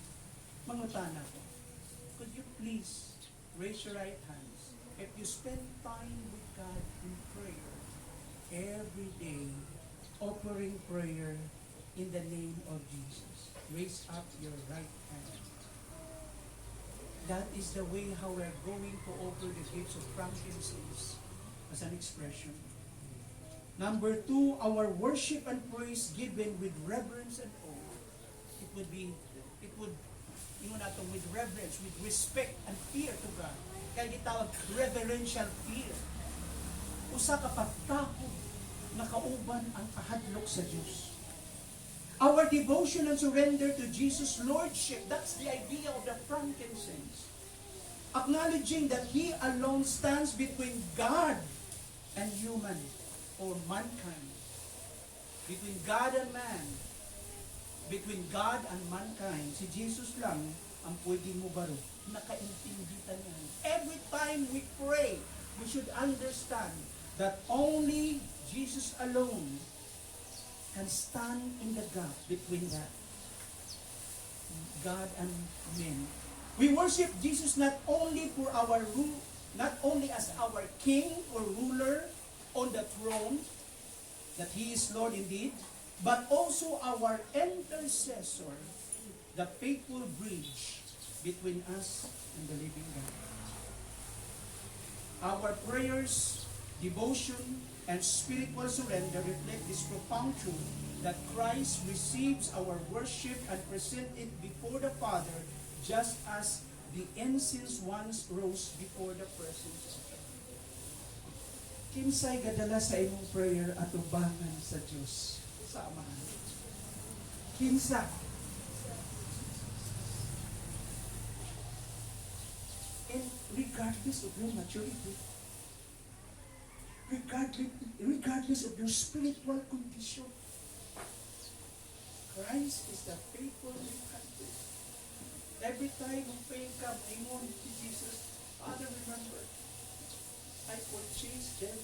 Mangutana ko, could you please raise your right hands if you spend time with God in prayer every day, offering prayer in the name of Jesus? Raise up your right hand. That is the way how we're going to offer the gifts of frankincense as an expression. Number 2, our worship and praise given with reverence and awe. It would, with reverence, with respect and fear to God. Kaya gitawag reverential fear. Usa ka pagtakod na kauban ang kahadlok sa Diyos. Our devotion and surrender to Jesus' Lordship, that's the idea of the frankincense. Acknowledging that He alone stands between God and human or mankind. Between God and man. Between God and mankind. Si Jesus lang ang pwedeng mo baro. Nakaintindi tayo. Every time we pray, we should understand that only Jesus alone can stand in the gap between that God and men. We worship Jesus not only for our not only as our King or ruler on the throne, that He is Lord indeed, but also our intercessor, the faithful bridge between us and the living God. Our prayers, devotion, and spiritual surrender reflect this profound truth that Christ receives our worship and presents it before the Father just as the incense once rose before the presence of God. Kinsay gadala sa imong prayer at ubangan sa Diyos sa Amahan? Kinsa? And regardless of your maturity, regardless of your spiritual condition, Christ is the faithful advocate. Every time you pray ka, ingon to Jesus, Father, remember, I purchased them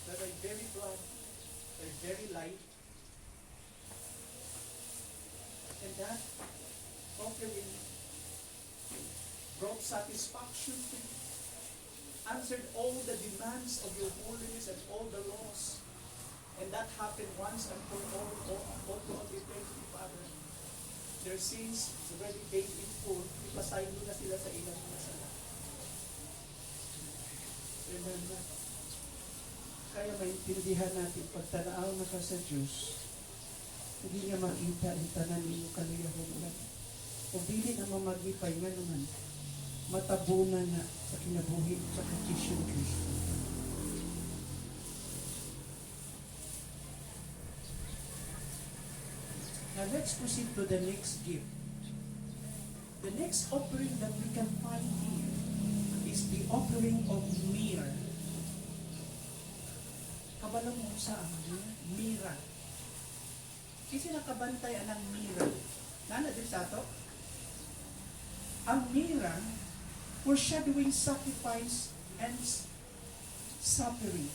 by thy very blood, thy very life. And that offering brought satisfaction to you. answered all the demands of your holiness and all the laws. And that happened once and for all to all eternity, Father. Their sins is already paid in full. Ipasayin mo na sila sa ilang mga sala. Remember, kaya maintindihan natin pagtanaw na ka sa Diyos, hindi niya makita ang tanan ninyo kaluyahon. O dili na mamagipay nga naman, matabunan na sa kinabuhi sa kakisyo ni Kristo. Now let's proceed to the next gift. The next offering that we can find here is the offering of myrrh. Kabalang mo sa myrrh. Kasi nakabantay ang myrrh. Nana din sa ito? Ang myrrh, foreshadowing sacrifice and suffering.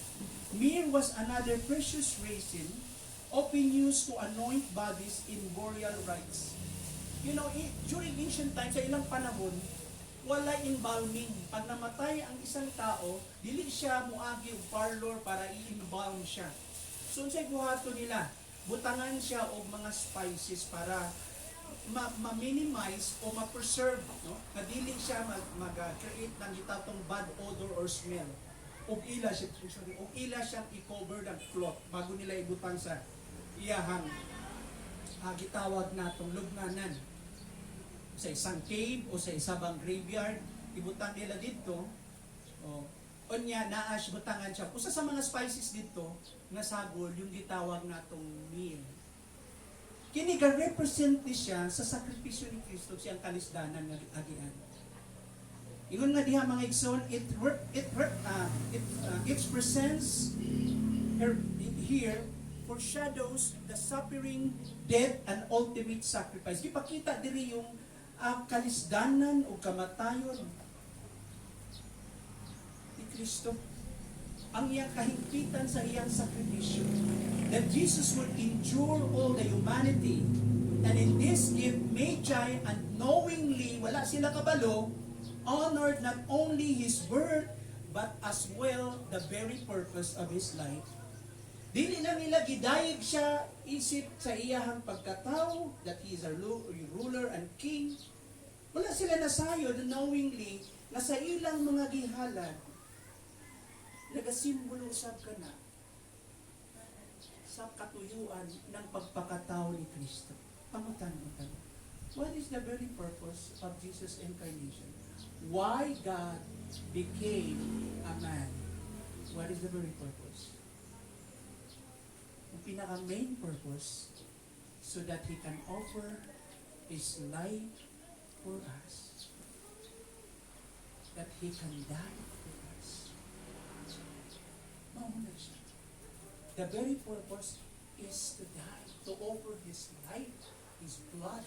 Myrrh was another precious resin often used to anoint bodies in burial rites. You know, during ancient times, sa ilang panahon, wala embalming. Pag namatay ang isang tao, dili siya muagi og parlor para i-embalm siya. So, sa buhato nila, butangan siya og mga spices para ma-minimize o ma-preserve, no? Na dili siya mag-create ng itatong bad odor or smell. Og ila siyang i-cover ng cloth bago nila ibutang sa iyahang gitawag natong lugnanan. Sa isang cave o sa isang graveyard, ibutang nila dito. Onya naash butangan siya. Usa sa mga spices dito nga sagol yung gitawag natong myrrh. Kini ga represent ni siya sa sakripisyo ni Kristo siyang kalisdanan nga agian. Ingon nga diha mga igsoon, it presents here foreshadows the suffering, death, and ultimate sacrifice. Ipakita diri yung kalisdanan o kamatayon ni Kristo. Ang iyang kahigpitan sa iyang sakripisyo. That Jesus would endure all the humanity. And in this gift, Magi unknowingly, wala sila kabalo, honored not only His birth, but as well the very purpose of His life. Dili na nila gidayeg siya isip sa iyahang pagkatao that He is a ruler and king. Wala sila nasayod knowingly na sa ilang mga gihalad, nagasimbolo sab ka na sa katuyuan ng pagpakatao ni Kristo. Pamutan-mutan. What is the very purpose of Jesus' incarnation? Why God became a man? What is the very purpose? Ang pinaka-main purpose, so that He can offer His life for us. That He can die for us. Mauna siya. The very purpose is to die, to offer His life, His blood,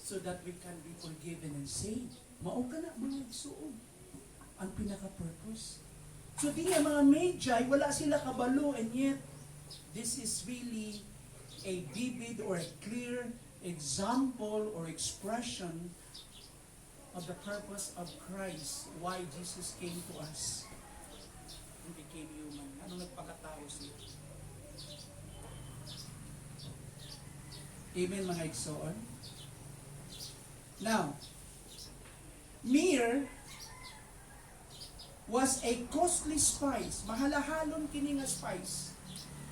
so that we can be forgiven and saved. Mao ka na mga igsuon. Ang pinaka-purpose. So di nga mga Magi, wala sila kabalo, and yet, this is really a vivid or a clear example or expression of the purpose of Christ, why Jesus came to us and became human. Ano nagpakatao siya? Amen, mga igsoon. Now, myrrh was a costly spice, mahalahalon kini nga spice,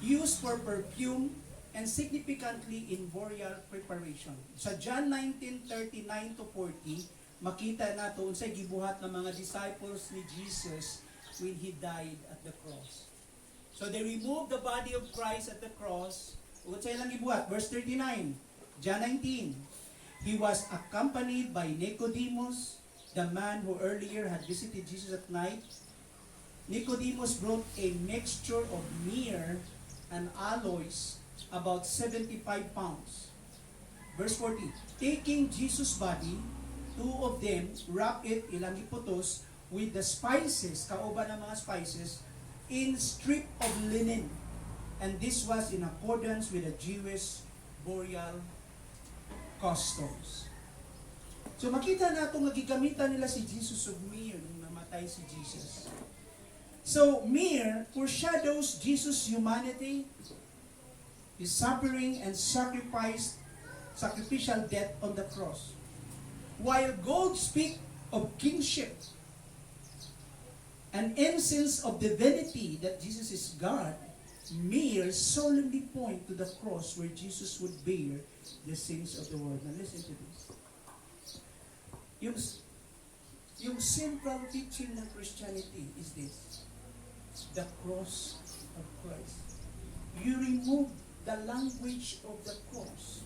used for perfume and significantly in burial preparation. Sa John 19:39 to 40, makita nato unsay gibuhat ng mga disciples ni Jesus when He died at the cross. So they removed the body of Christ at the cross. Unsay lang gibuhat? Verse 39, John 19. He was accompanied by Nicodemus, the man who earlier had visited Jesus at night. Nicodemus brought a mixture of myrrh and aloes, about 75 pounds. Verse 40, taking Jesus' body, two of them wrap it, ilang iputos, with the spices, kauban ng mga spices, in strip of linen. And this was in accordance with the Jewish burial customs. So makita nato nga gigamitan nila si Jesus og myrrh nung namatay namatay si Jesus. So, myrrh foreshadows Jesus' humanity, His suffering and sacrificial death on the cross. While gold speaks of kingship, an incense of divinity that Jesus is God, myrrh solemnly point to the cross where Jesus would bear the sins of the world. Now listen to this. Yung central teaching ng Christianity is this: the cross of Christ. You remove the language of the cross,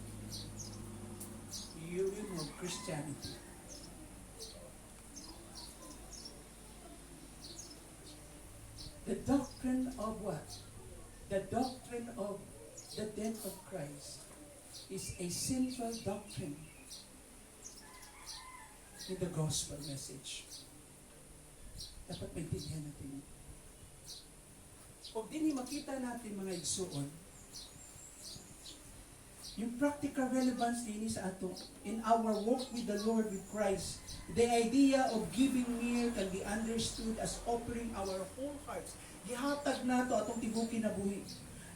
you remove Christianity. The doctrine of what? The doctrine of the death of Christ is a central doctrine in the gospel message. Dapat maintindihan natin. Kung din makita natin mga igsuon, yung practical relevance din sa ato in our walk with the Lord, with Christ, the idea of giving myrrh can be understood as offering our whole hearts. Gihatag nato atong tibuki na buhi.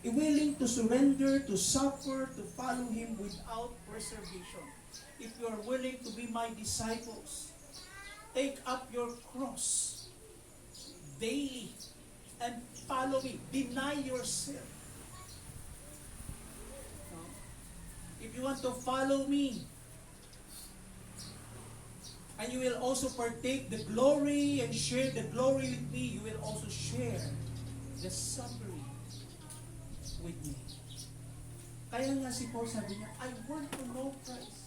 Willing to surrender, to suffer, to follow Him without reservation. If you are willing to be my disciples, take up your cross daily and follow me. Deny yourself. If you want to follow me, and you will also partake the glory and share the glory with me, you will also share the suffering with me. Kaya nga si Paul sabi niya, I want to know Christ.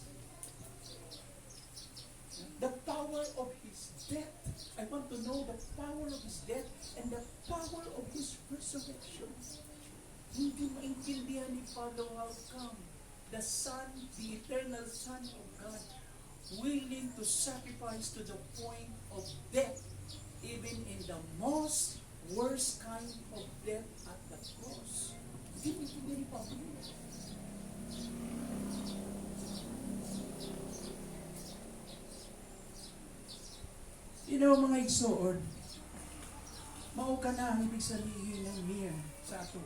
The power of His death. I want to know the power of His death and the power of His resurrection. Hindi maintindihan ni Father how come the Son, the eternal Son of God, willing to sacrifice to the point of death, even in the most worst kind of death at the cross. Hindi maintindihan ni Father. You know, mga igsoon, mao ka na ang ibig sabihin ng myrrh sa ato.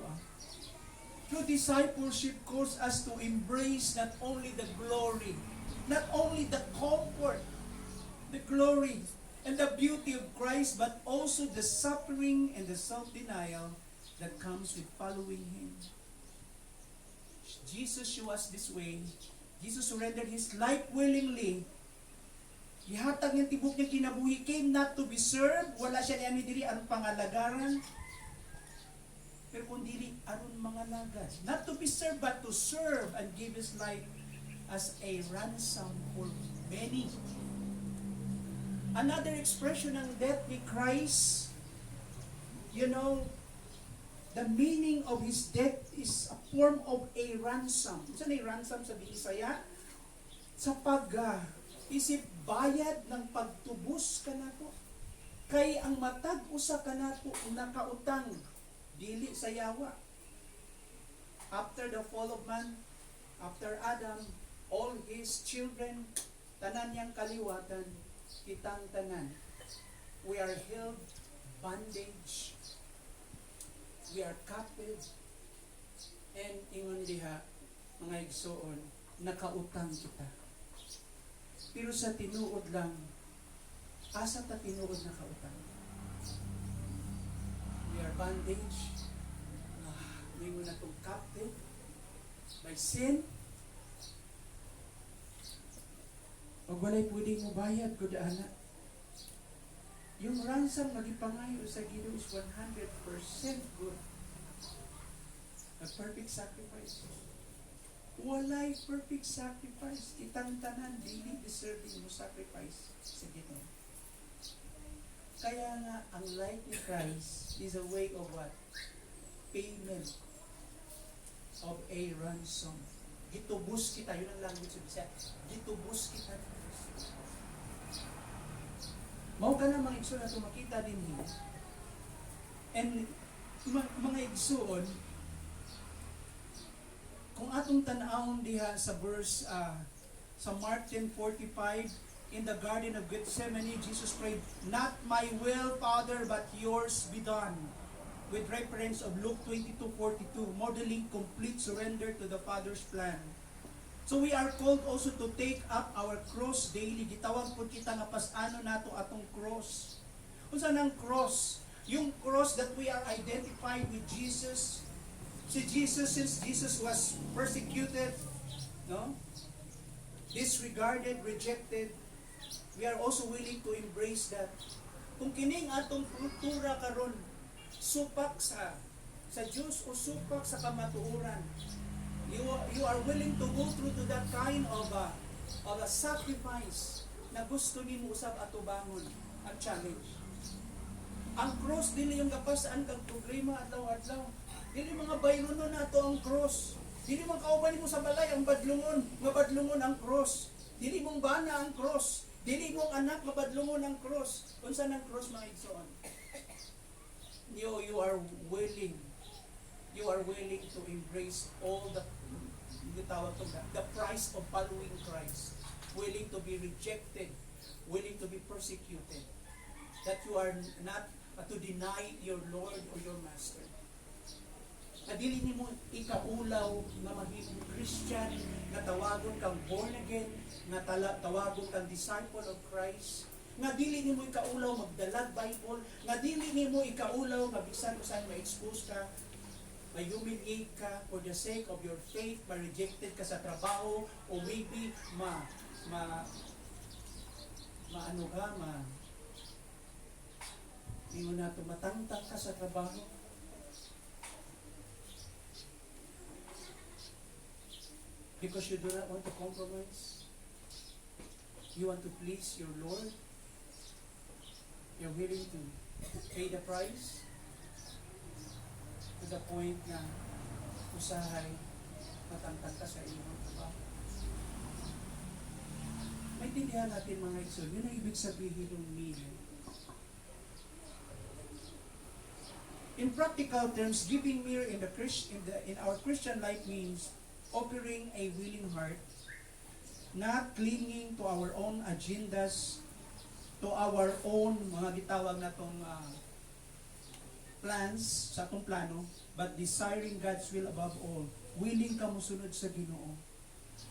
True discipleship calls us to embrace not only the glory, not only the comfort, the glory, and the beauty of Christ, but also the suffering and the self-denial that comes with following Him. Jesus showed us this way. Jesus surrendered His life willingly. Ihatag niyang tibok niya kinabuhi, came not to be served, wala siya niya diri anong pangalagaran, pero kung dili aron mga lagad. Not to be served, but to serve and give His life as a ransom for many. Another expression ng death ni Christ, you know, the meaning of His death is a form of a ransom. Isa na ransom sa Bisaya? Sa isip bayad ng pagtubos kanato. Kay ang matag usa kanato nakautang dili sa yawa. After the fall of man, after Adam, all his children, tanan niyang kaliwatan, kitang tanan. We are held bondage. We are captive. And ingon diha, mga igsoon, nakautang kita. Pero sa tinuod lang, asa ta tinuod na kautang? We are bondage. May mo na itong captive by sin. O walay pwede mo bayad, good anak. Yung ransom nagipangayo sa Ginoo is 100% good. A perfect sacrifice. Walay perfect sacrifice. Kitang tanan, dili deserving mo sacrifice sa Ginoo. Kaya nga, ang life ni Christ is a way of what? Payment of a ransom. Gitubos kita, yun ang language of Bisaya. Gitubos kita ni Christ. Mao ka na mga igsoon na makita din niya. And mga igsoon, kung atong tanawon diha sa verse sa Mark 10:45, in the Garden of Gethsemane, Jesus prayed, "Not my will, Father, but yours be done." With reference of Luke 22:42, modeling complete surrender to the Father's plan. So we are called also to take up our cross daily. Gitawag po kita nga pasano nato atong cross. Unsa nang cross? Yung cross that we are identified with Jesus. Si Jesus, since Jesus was persecuted, no? Disregarded, rejected, we are also willing to embrace that. Kung kining atong kultura karon, supak sa Diyos o supak sa kamatuoran, you are willing to go through to that kind of a sacrifice na gusto nimo usab atubangon ang challenge. Ang cross dili yung kapasaan kag problema adlaw-adlaw. Dili mga bayronon nato ang cross. Dili man kauban mo sa balay ang badlungon, nga badlungon ang cross. Dili mong bana ang cross. Dili mong anak nga badlungon ang cross. Unsa nang cross mga igsoon? You are willing to embrace all the price of following Christ. Willing to be rejected, willing to be persecuted. That you are not to deny your Lord or your Master. Na dili nimo ikaulaw nga maging Christian, nga tawagon kang born again, nga tawagon kang disciple of Christ, nga dili nimo ikaulaw magdalag Bible, nga dili nimo ikaulaw nga bisan usahay ma-expose ka, ma-humiliate ka for the sake of your faith, ma-rejected ka sa trabaho, o maybe hindi mo na tumatangtang ka sa trabaho. Because you do not want to compromise. You want to please your Lord. You're willing to pay the price to the point na usahay matangtang ka sa iyong trabaho. Maintindihan natin mga igsoon, yun ang ibig sabihin ng meaning. In practical terms, giving mere in our Christian life means offering a willing heart, not clinging to our own agendas, to our own mga gitawag natong plans sa atong plano, but desiring God's will above all. Willing ka mosunod sa Ginoo.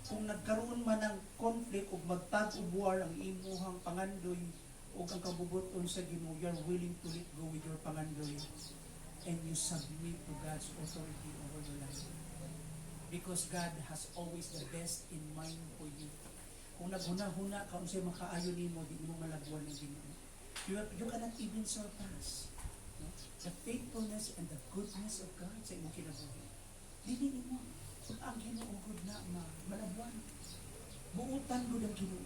Kung nagkaroon man ng conflict o magtag-ubuar ang imuhang pangandoy o ang kabubuton sa Ginoo, you are willing to let go with your pangandoy and you submit to God's authority over your life. Because God has always the best in mind for you. Kung naghuna-huna ka, kung sa'yo makaayon mo, di mo malagwan ng Ginoo. You cannot even surpass the faithfulness and the goodness of God sa imong kinabuhi. Dili mo ang Ginoo good na malagwan. Buutan gud ang Ginoo.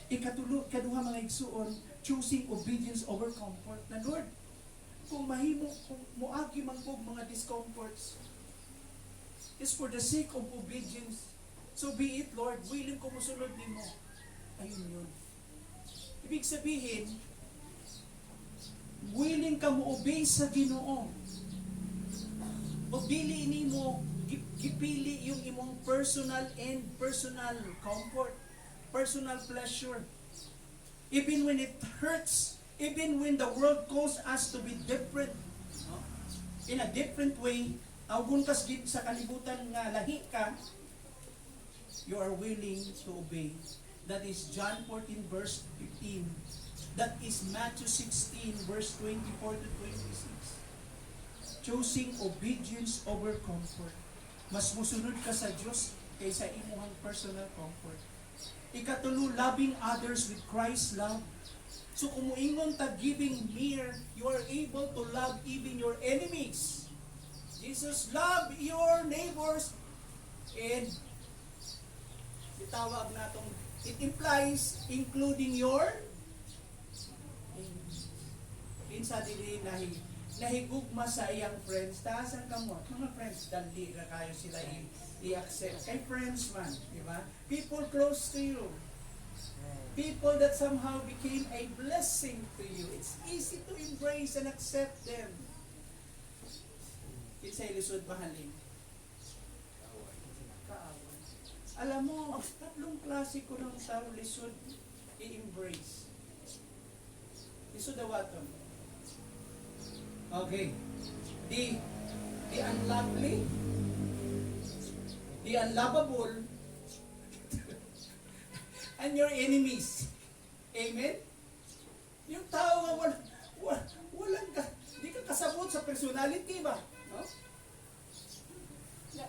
Ikaduha mga igsuon, choosing obedience over comfort. Na Lord, kung muagi man po mga discomforts, is for the sake of obedience. So be it, Lord, willing ko musunod nimo. Ayun yun. Ibig sabihin, willing ka mo obey sa Ginoo. O dili nimo gipili yung imong personal comfort, personal pleasure. Even when it hurts, even when the world calls us to be different, no? In a different way, agun kas gid sa kalibutan nga lahi ka, you are willing to obey. That is John 14 verse 15. That is Matthew 16 verse 24 to 26. Choosing obedience over comfort. Mas musunod ka sa Diyos kaysa imuhang personal comfort. Ikatulo, loving others with Christ's love. So kung muingon ta giving mere, you are able to love even your enemies. Jesus, love your neighbors, and itawag natong, it implies including your enemies. Insa dili nahigugma sa iyang friends, taasan ka mo, mga friends, dali na kayo sila i-accept. Kay friends man, di ba? People close to you. People that somehow became a blessing to you. It's easy to embrace and accept them. Kinsay lisod mahalin? Kaaway. Alam mo, tatlong klase ko ng tao lisod. i-embrace. Lisod daw aton. Okay. The unlovely, the unlovable, and your enemies. Amen? Yung tao nga walang di ka kasabot sa personality ba? No?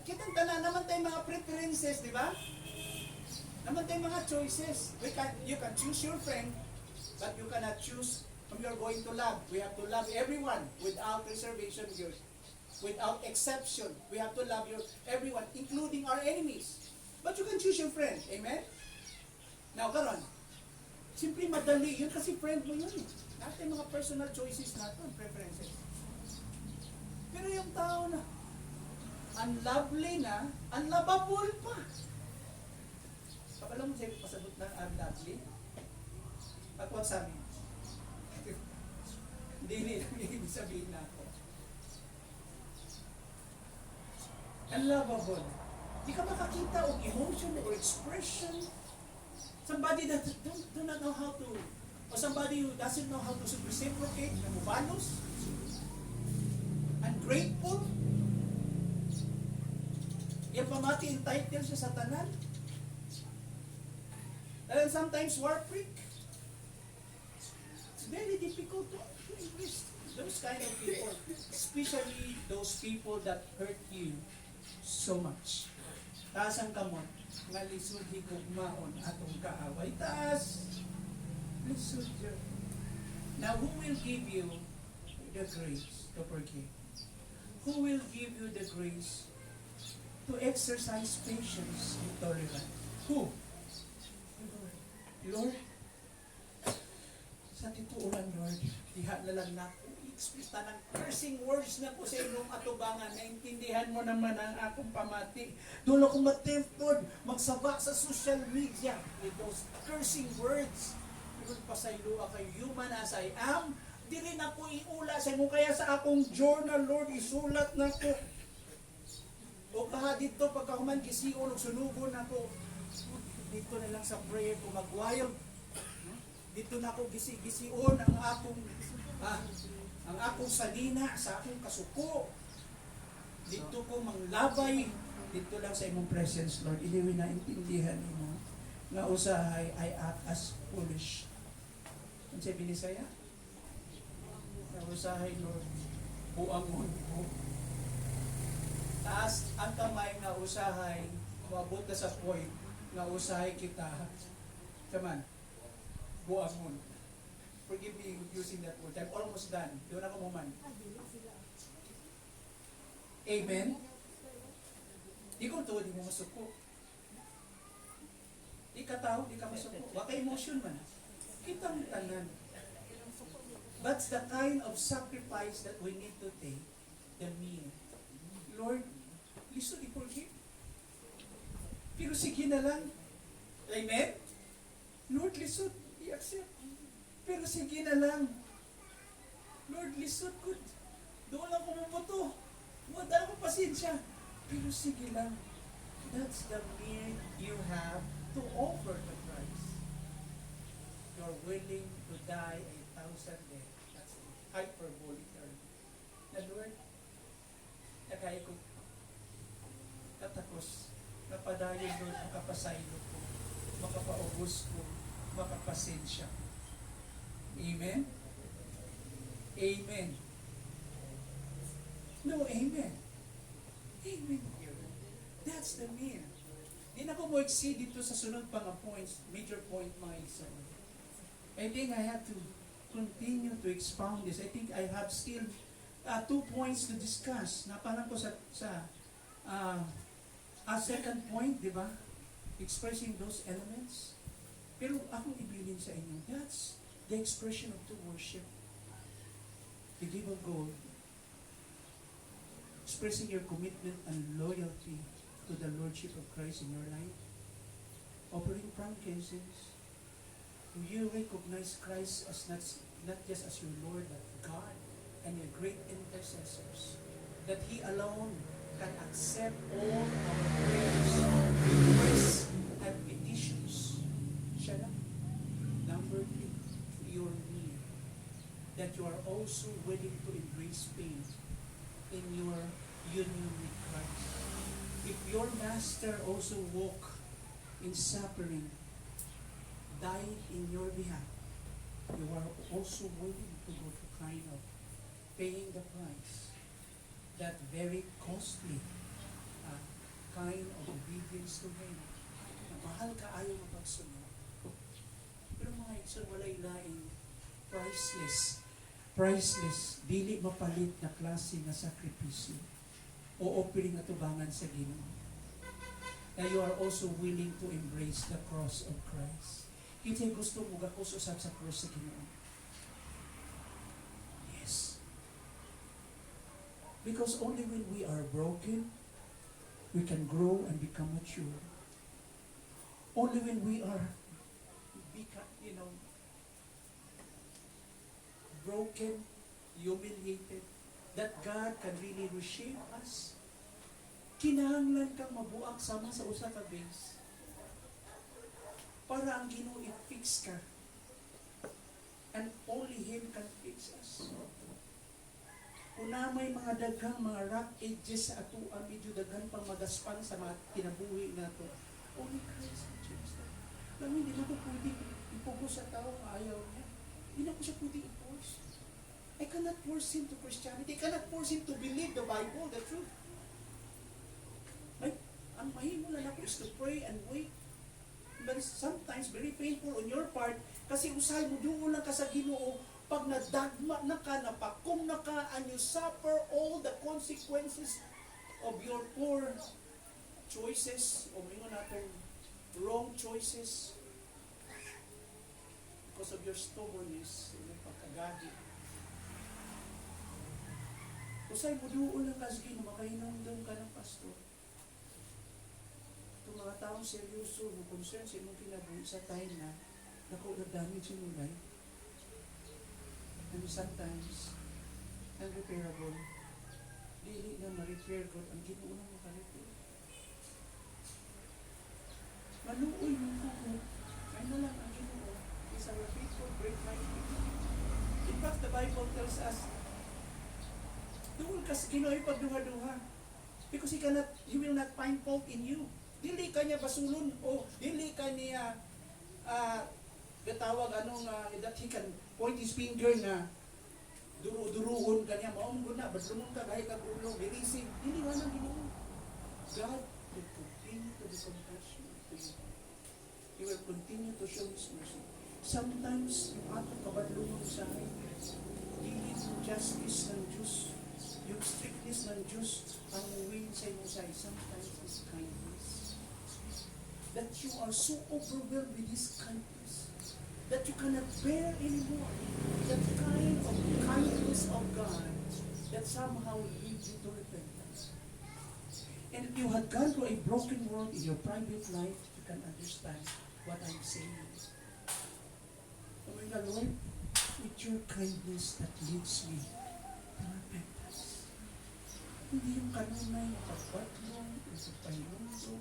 Kitang tanan naman tayong mga preferences, di ba? Naman tayong mga choices. You can choose your friend, but you cannot choose whom you're going to love. We have to love everyone without reservation, without exception. We have to love everyone, including our enemies. But you can choose your friend. Amen? Now, karon, simply madali. Yun kasi friend mo yun. Natin mga personal choices natin, preferences. Pero yung tao na unlovely na, unlovable pa. Kapala mo sa'yo pasabot ng unlovely? Pagkuhan sa amin. Hindi ibig sabihin na ako. Unlovable. Di ka makakita o emotion or expression. Somebody that do not know how to, or somebody who doesn't know how to reciprocate, na mubalos, ungrateful, yung pamati entitled siya sa tanan, and sometimes war freak. It's very difficult to embrace those kind of people, especially those people that hurt you so much. Taas ang kamot, nga lisod higugmaon atong kaaway. Taas, lisod yun. Now, who will give you the grace to forgive? Who will give you the grace to exercise patience and tolerance? Who? Lord, sa tituuran, Lord, diha na lang na ako i-express ng cursing words na po sa inyong atubangan. Naintindihan mo naman ang akong pamati. Doon ako matempted magsaba sa social media with those cursing words. Lord, pasaylo ako human as I am. Di rin ako iula sa inyo. Kaya sa akong journal, Lord, isulat na ko. O kaha dito, pagkahuman gisiyon o sunugon ako, dito na lang sa prayer ko mag-wild. Dito na ako gisiyon ang akong salina sa akong kasuko. Dito ko manglabay. Dito lang sa imong presence, Lord. Iliwi na intindihan mo nga usahay I act as foolish. Ang sabi ni Saya? Nga usahay, Lord, buangon po. Taas ang kamay nga usahay, mabot na sa point nga usahay kita. Come on. Buangon. Forgive me using that word. I'm almost done. Doon ako muman. Amen? Di ko to, di mo masuko. Di ka tao, di ka masuko. Waka emotion man. Kitang tanan. That's the kind of sacrifice that we need to take. The mean. Lord, lisod i-forgive. Pero sige na lang. Amen? Lord, lisod i-accept. Pero sige na lang. Lord, lisod ko. Doon lang kumubuto. Wala akong pasensya. Pero sige lang. That's the mean you have to offer to Christ. You're willing to die 1,000 deaths. That's hyperbolic term. Na Lord, nakaya ko katakos, napadayon Lord, makapasaylo ko, makapaubos ko, makapasensya. Amen? Amen. No, amen. Amen. That's the mean. Di na ko mo exceed dito sa sunod pang points, major point mga isa. I think I have to continue to expound this. I think I have still 2 points to discuss. Napalan ko sa second point, di ba? Expressing those elements. Pero akong ibilin sa inyo, that's the expression of true worship. The gift of gold. Expressing your commitment and loyalty to the Lordship of Christ in your life. Offering frankincense. Do you recognize Christ as not just as your Lord, but God and your great intercessors? That He alone can accept all our prayers, requests, and petitions. Siya lang. that you are also willing to embrace pain in your union with Christ. If your master also walk in suffering, die in your behalf, you are also willing to go to kind of paying the price, that very costly kind of obedience to Him. Na mahal ka ayaw mapagsunod. Pero mga igsoon, walay laing priceless, dili mapalit na klase nga sakripisyo o offering na tubangan sa Ginoo. Na you are also willing to embrace the cross of Christ. Kita'y gusto mo gakos usab sa cross sa Ginoo. Yes. Because only when we are broken, we can grow and become mature. Only when we are broken, humiliated, that God can really reshape us. Kinahanglan kang mabuak sama sa usa ka base para ang Ginoo i-fix ka. And only Him can fix us. Kung na may mga daghang mga rock edges sa ato, medyo daghan pang magaspan sa mga kinabuhi nato, only Christ can change that. Lang hindi na ko pwede ipugos sa tao nga ayaw niya. Hindi na ko siya pwede i-force. I cannot force him to Christianity. I cannot force him to believe the Bible, the truth. Ang mahimo lang ako is to pray and wait. But it's sometimes very painful on your part kasi usay mo doon lang ka sa Ginoo pag nadagma na ka, napakum na ka, and you suffer all the consequences of your poor choices o mga natong wrong choices because of your stubbornness, yung pagkagadi. Usay mo doon lang ka sa Ginoo, makahinumdum ka ng pastor. Itong mga taong seryoso, no concern sa imong kinabuhi sa time na naku na-damage yung life. And sometimes, unrepairable, dili na ma-repair ko, ang Ginoo na maka-repair. Maluoy mo ko, ay na lang ang Ginoo is our faithful, great mighty. In fact, the Bible tells us, doon kasi Ginoo ipagduha-duha. Because He will not find fault in you. Dili ka niya basulon o dili ka niya gatawag that He can point His finger na duru-duruhon ka niya. Maong guna, badlungon ka, kahit ka ulo, bilisig. Dili nga nang Ginoo. God will continue to be compassionate to you. He will continue to show His mercy. Sometimes, yung atong kabadlungon sa akin, dili yung justice ng Diyos, yung strictness ng Diyos ang uwin sa inyo sa sometimes His kindness. That you are so overwhelmed with His kindness that you cannot bear anymore that kind of kindness of God that somehow leads you to repentance. And if you had gone through a broken world in your private life, you can understand what I'm saying. Oh my God, Lord, with your kindness that leads me to repentance. Hindi yung kanunay na pagbatlong, yung pagpahinundo,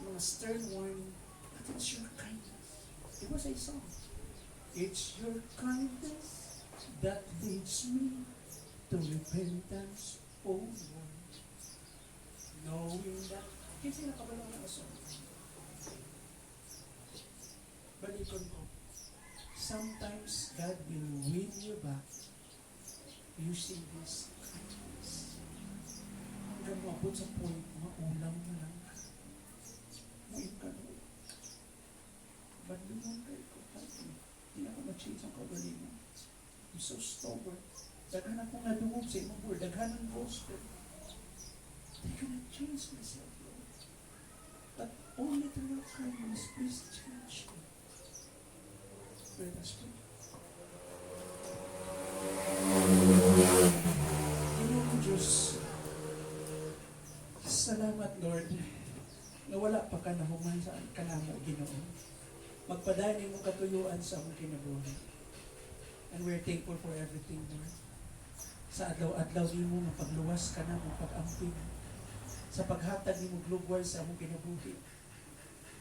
mga stern warning, but it's your kindness. It was a song. It's your kindness that leads me to repentance, O Lord. Knowing that, kasi nakabalaw na song. Balikon ko. Sometimes God will win you back using His kindness. Hanggang mabot sa point, maulam na lang. Ngayon ka doon. Ba't naman kayo ko? Hindi na ko ma-change ang kagalingan. I'm so stubborn. Daghan akong nadungog sa imong word. Daghan ang gospel. They cannot change myself, Lord. But only through your kindness, please change me. Let us pray. Ginoo Diyos, salamat, Lord, na wala pa ka nahuman sa kanamo, Ginoo. Magpadayon mo katuyuan sa among kinabuhi. And we're thankful for everything, Lord. Sa adlaw-adlaw nimo mapagluwas ka na, mapag-amping. Sa paghatag nimo global sa among kinabuhi.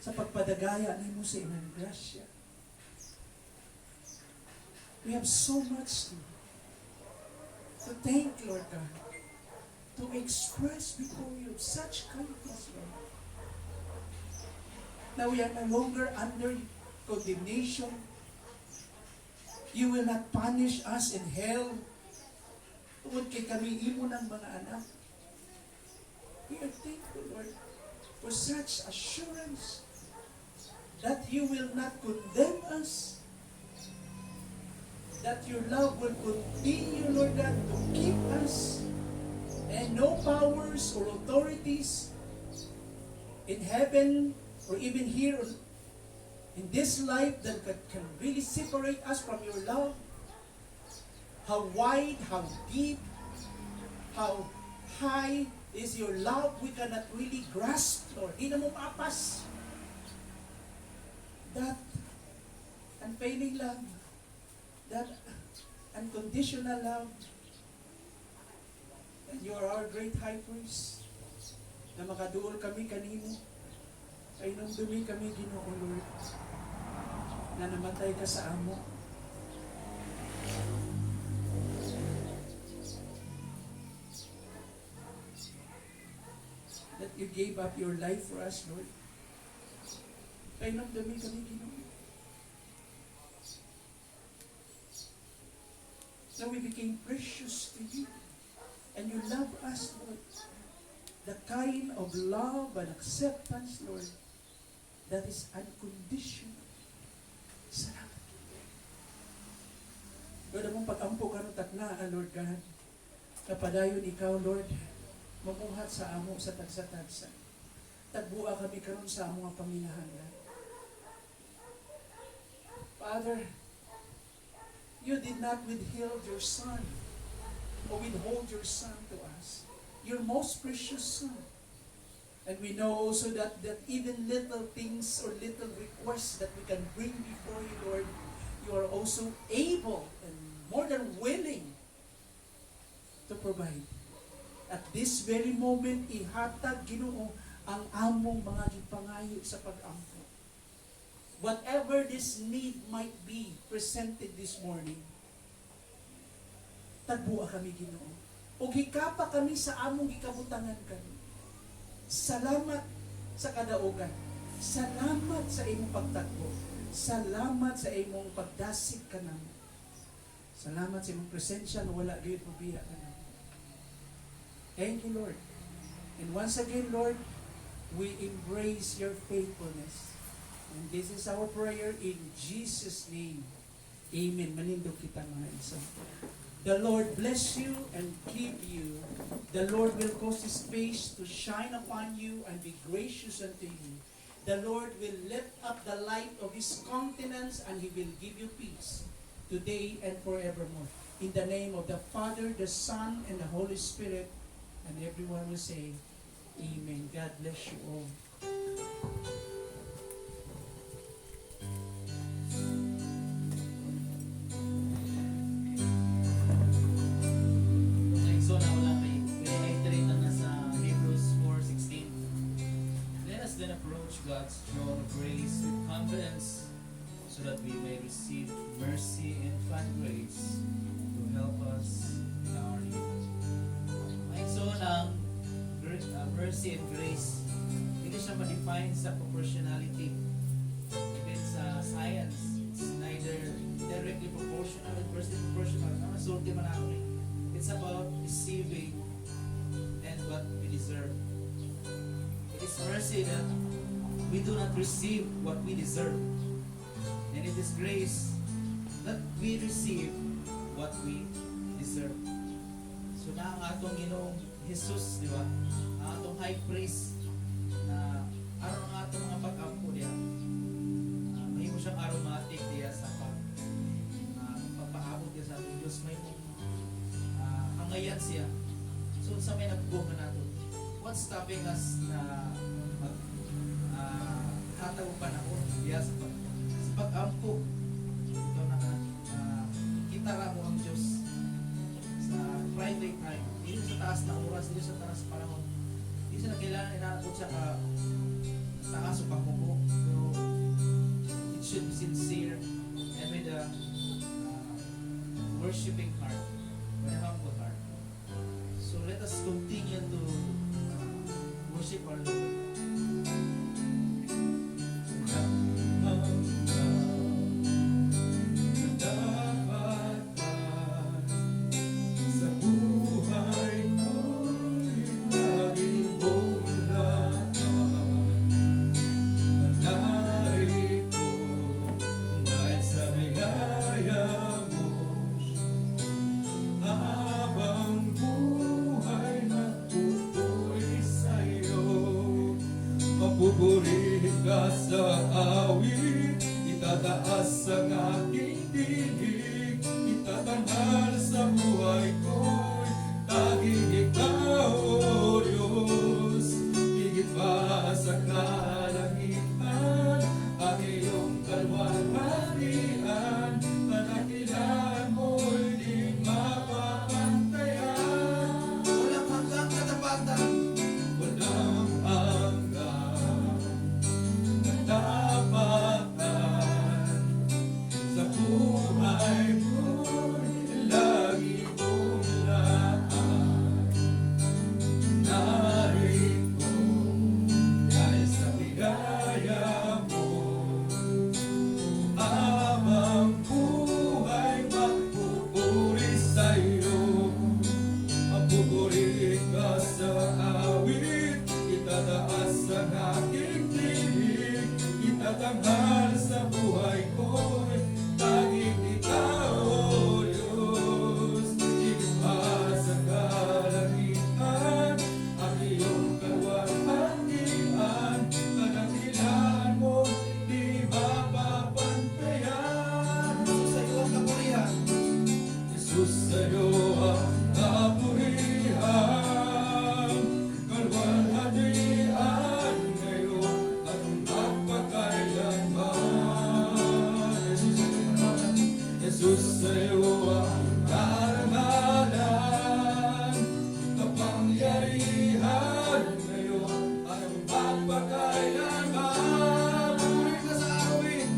Sa pagpadagaya nimo sa imong grasya. We have so much to thank, Lord God, to express before you such kindness, Lord. Now we are no longer under condemnation. You will not punish us in hell. Tungod kay kami imo ng mga anak. We are thankful, Lord, for such assurance that you will not condemn us, that your love will continue, Lord God, to keep us, and no powers or authorities in heaven or even here in this life that can really separate us from your love. How wide, how deep, how high is your love, we cannot really grasp, Lord. Di na mo papas. That unfailing love, that unconditional love, and you are our great high priest, na makaduol kami kanino, ay nung dumi kami, Ginoo Lord, na namatay ka sa amo. That you gave up your life for us, Lord. Ay nung dumi kami, Ginoo. So we became precious to you. And you love us, Lord. The kind of love and acceptance, Lord, that is unconditional. Salamat. Lord, among pag-ampo ka ng takna, Lord God. Kapadayon ikaw, Lord, mamuhat sa amo sa tagsa-tagsa. Tagbua kami karon sa among paminahangan. Father, you did not withhold your Son or withhold your Son to us. Your most precious Son. And we know also that even little things or little requests that we can bring before you, Lord, you are also able and more than willing to provide. At this very moment, ihatag, Ginoo, ang among mga gipangayo sa pag-ampo. Whatever this need might be presented this morning, tagbuha kami, Ginoo. O gikapa kami sa among gikabutangan kami. Salamat sa kadaugan. Salamat sa imong pagtagbo. Salamat sa imong pagdasig ka namin. Salamat sa imong presensya na wala gayon pabiya ka namin. Thank you, Lord. And once again, Lord, we embrace your faithfulness. And this is our prayer in Jesus' name. Amen. Manindog kita mga isa. The Lord bless you and keep you. The Lord will cause His face to shine upon you and be gracious unto you. The Lord will lift up the light of His countenance and He will give you peace today and forevermore. In the name of the Father, the Son, and the Holy Spirit, and everyone will say, Amen. God bless you all. So na wala may reiterate na sa Hebrews 4:16. Let us then approach God's throne of grace with confidence so that we may receive mercy and find grace to help us in our need. Ay, so ang mercy and grace, hindi siya ma-define sa proportionality. Even sa science, it's neither directly proportional or inversely proportional. Nasulti man ako eh. It's about receiving and what we deserve. It is mercy that we do not receive what we deserve. And it is grace that we receive what we deserve. So na ang atong Ginoong Jesus, di ba? Ang atong high priest na araw ang atong mga pag-ampo diya. Mahimo siyang aromatic diya sa pagpaabot diya sa atong Diyos. Mahimo ngayon siya. So sa may nagbuha nato, what's stopping us na hataw panahon diya sa pag-ampo? Ikaw na kita ra mo ang Diyos sa private time. Hindi sa taas na oras, hindi sa taas panahon. Hindi sa kailangan inaabot sa taas o pagmubo. Pero it should be sincere and with a worshiping heart, with a humble heart. So let us continue to worship our Lord. Sa buhay ko'y laging bulaan. Narito dahil sa biyaya mo, habang buhay magpupuri sa'yo. Mapupurihin ka sa awit, itataas ang aking tinig, itatanghal sa buhay ko'y tanging ikaw, O Diyos. Higit pa sa kalangitan, ang iyong kalwalhatian, kadakilaan mo'y di mapapantayan. Walang hanggang katapatan. Walang hanggang katapatan, sa buhay mo'y lagi mong laan. Narito dahil sa biyaya mo, habang buhay magpupuri sa'yo. Mapupuri ka sa awit, itataas ang aking tinig, itatanghal sa buhay ko'y tanging ikaw, O Diyos. Higit pa sa kalangitan, ang iyong kalwalhatian, kadakilaan mo di mapapantayan. Sa iyo ang kapurihan. Jesus, sa'yo ang kapurihan, kalwalhatian ngayon at magpakailanman. Jesus, sa'yo ang karangalan, kapangyarihan ngayon at magpakailanman. Pupuri ka sa awit,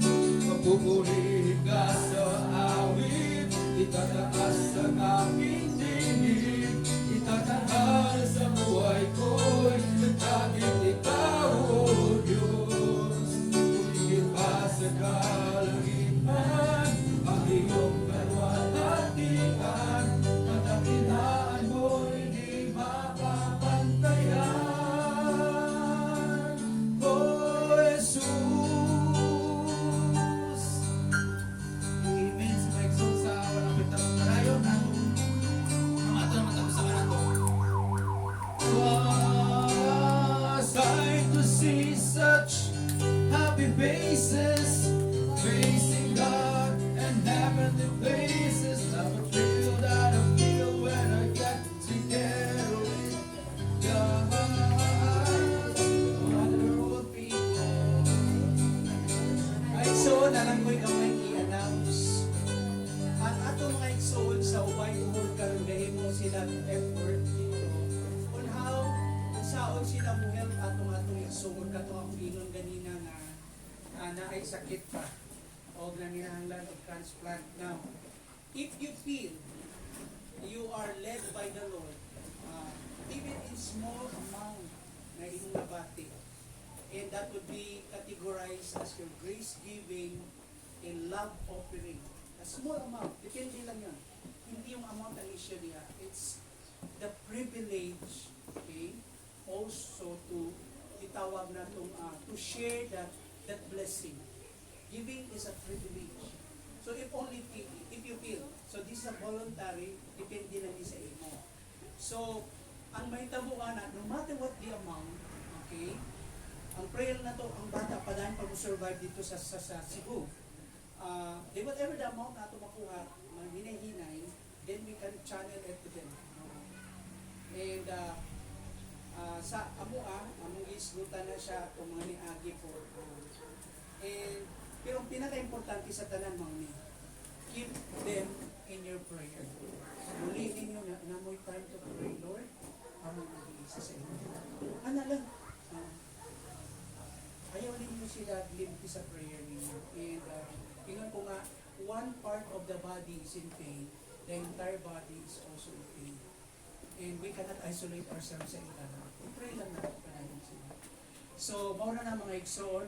mapupuri ka sa awit, itataas ang aking tinig, itatanghal sa buhay ko'y tanging ikaw, O Diyos. Higit pa sa kalangitan, ang iyong kalwalhatian, kadakilaan mo'y di mapapantayan. O Jesus. Amen. Sa mag-exalt sa walang pitang karayon na ang ato naman tapos sa kanan ko. Was I to see such happy faces, praising God and heavenly places, I would feel that I feel when I get together with God. Wonderful people. Ay, so, nalangoy kamay i-announce. Ang ato mga igsoon sa ubay umol karon gahimo sila effort dito on how saon sila mo help atong igsoon katong akong ingon ganina nga na ay sakit pa o nanginahanglan of transplant. Now, if you feel you are led by the Lord, even in small amount na inyong nabati, and that would be categorized as your grace giving and love offering. A small amount, depende lang yan. Hindi yung amount ang issue niya. It's the privilege, okay, also to itawag na to share that blessing. Giving is a privilege. So if you feel, so this is a voluntary, depende lang din sa imo. So, ang mahitabo ka na, no matter what the amount, okay, ang prayer na to, ang bata pa dahil pag-survive dito sa Cebu, whatever the amount na ito makuha, hinay-hinay, then we can channel it to them. And sa among isgutan na siya kung mga niagi for and pero ang pinaka-importante sa tanan mga ni, keep them in your prayer. Muli ninyo na mo time to pray, Lord, among mag-iisa sa inyo. Ano lang, ayaw ninyo sila limpi sa prayer ninyo. And ingat ko nga, one part of the body is in pain, the entire body is also in pain. And we cannot isolate ourselves sa internet. Pray lang natin panahin sila. So, mauna na mga igsoon.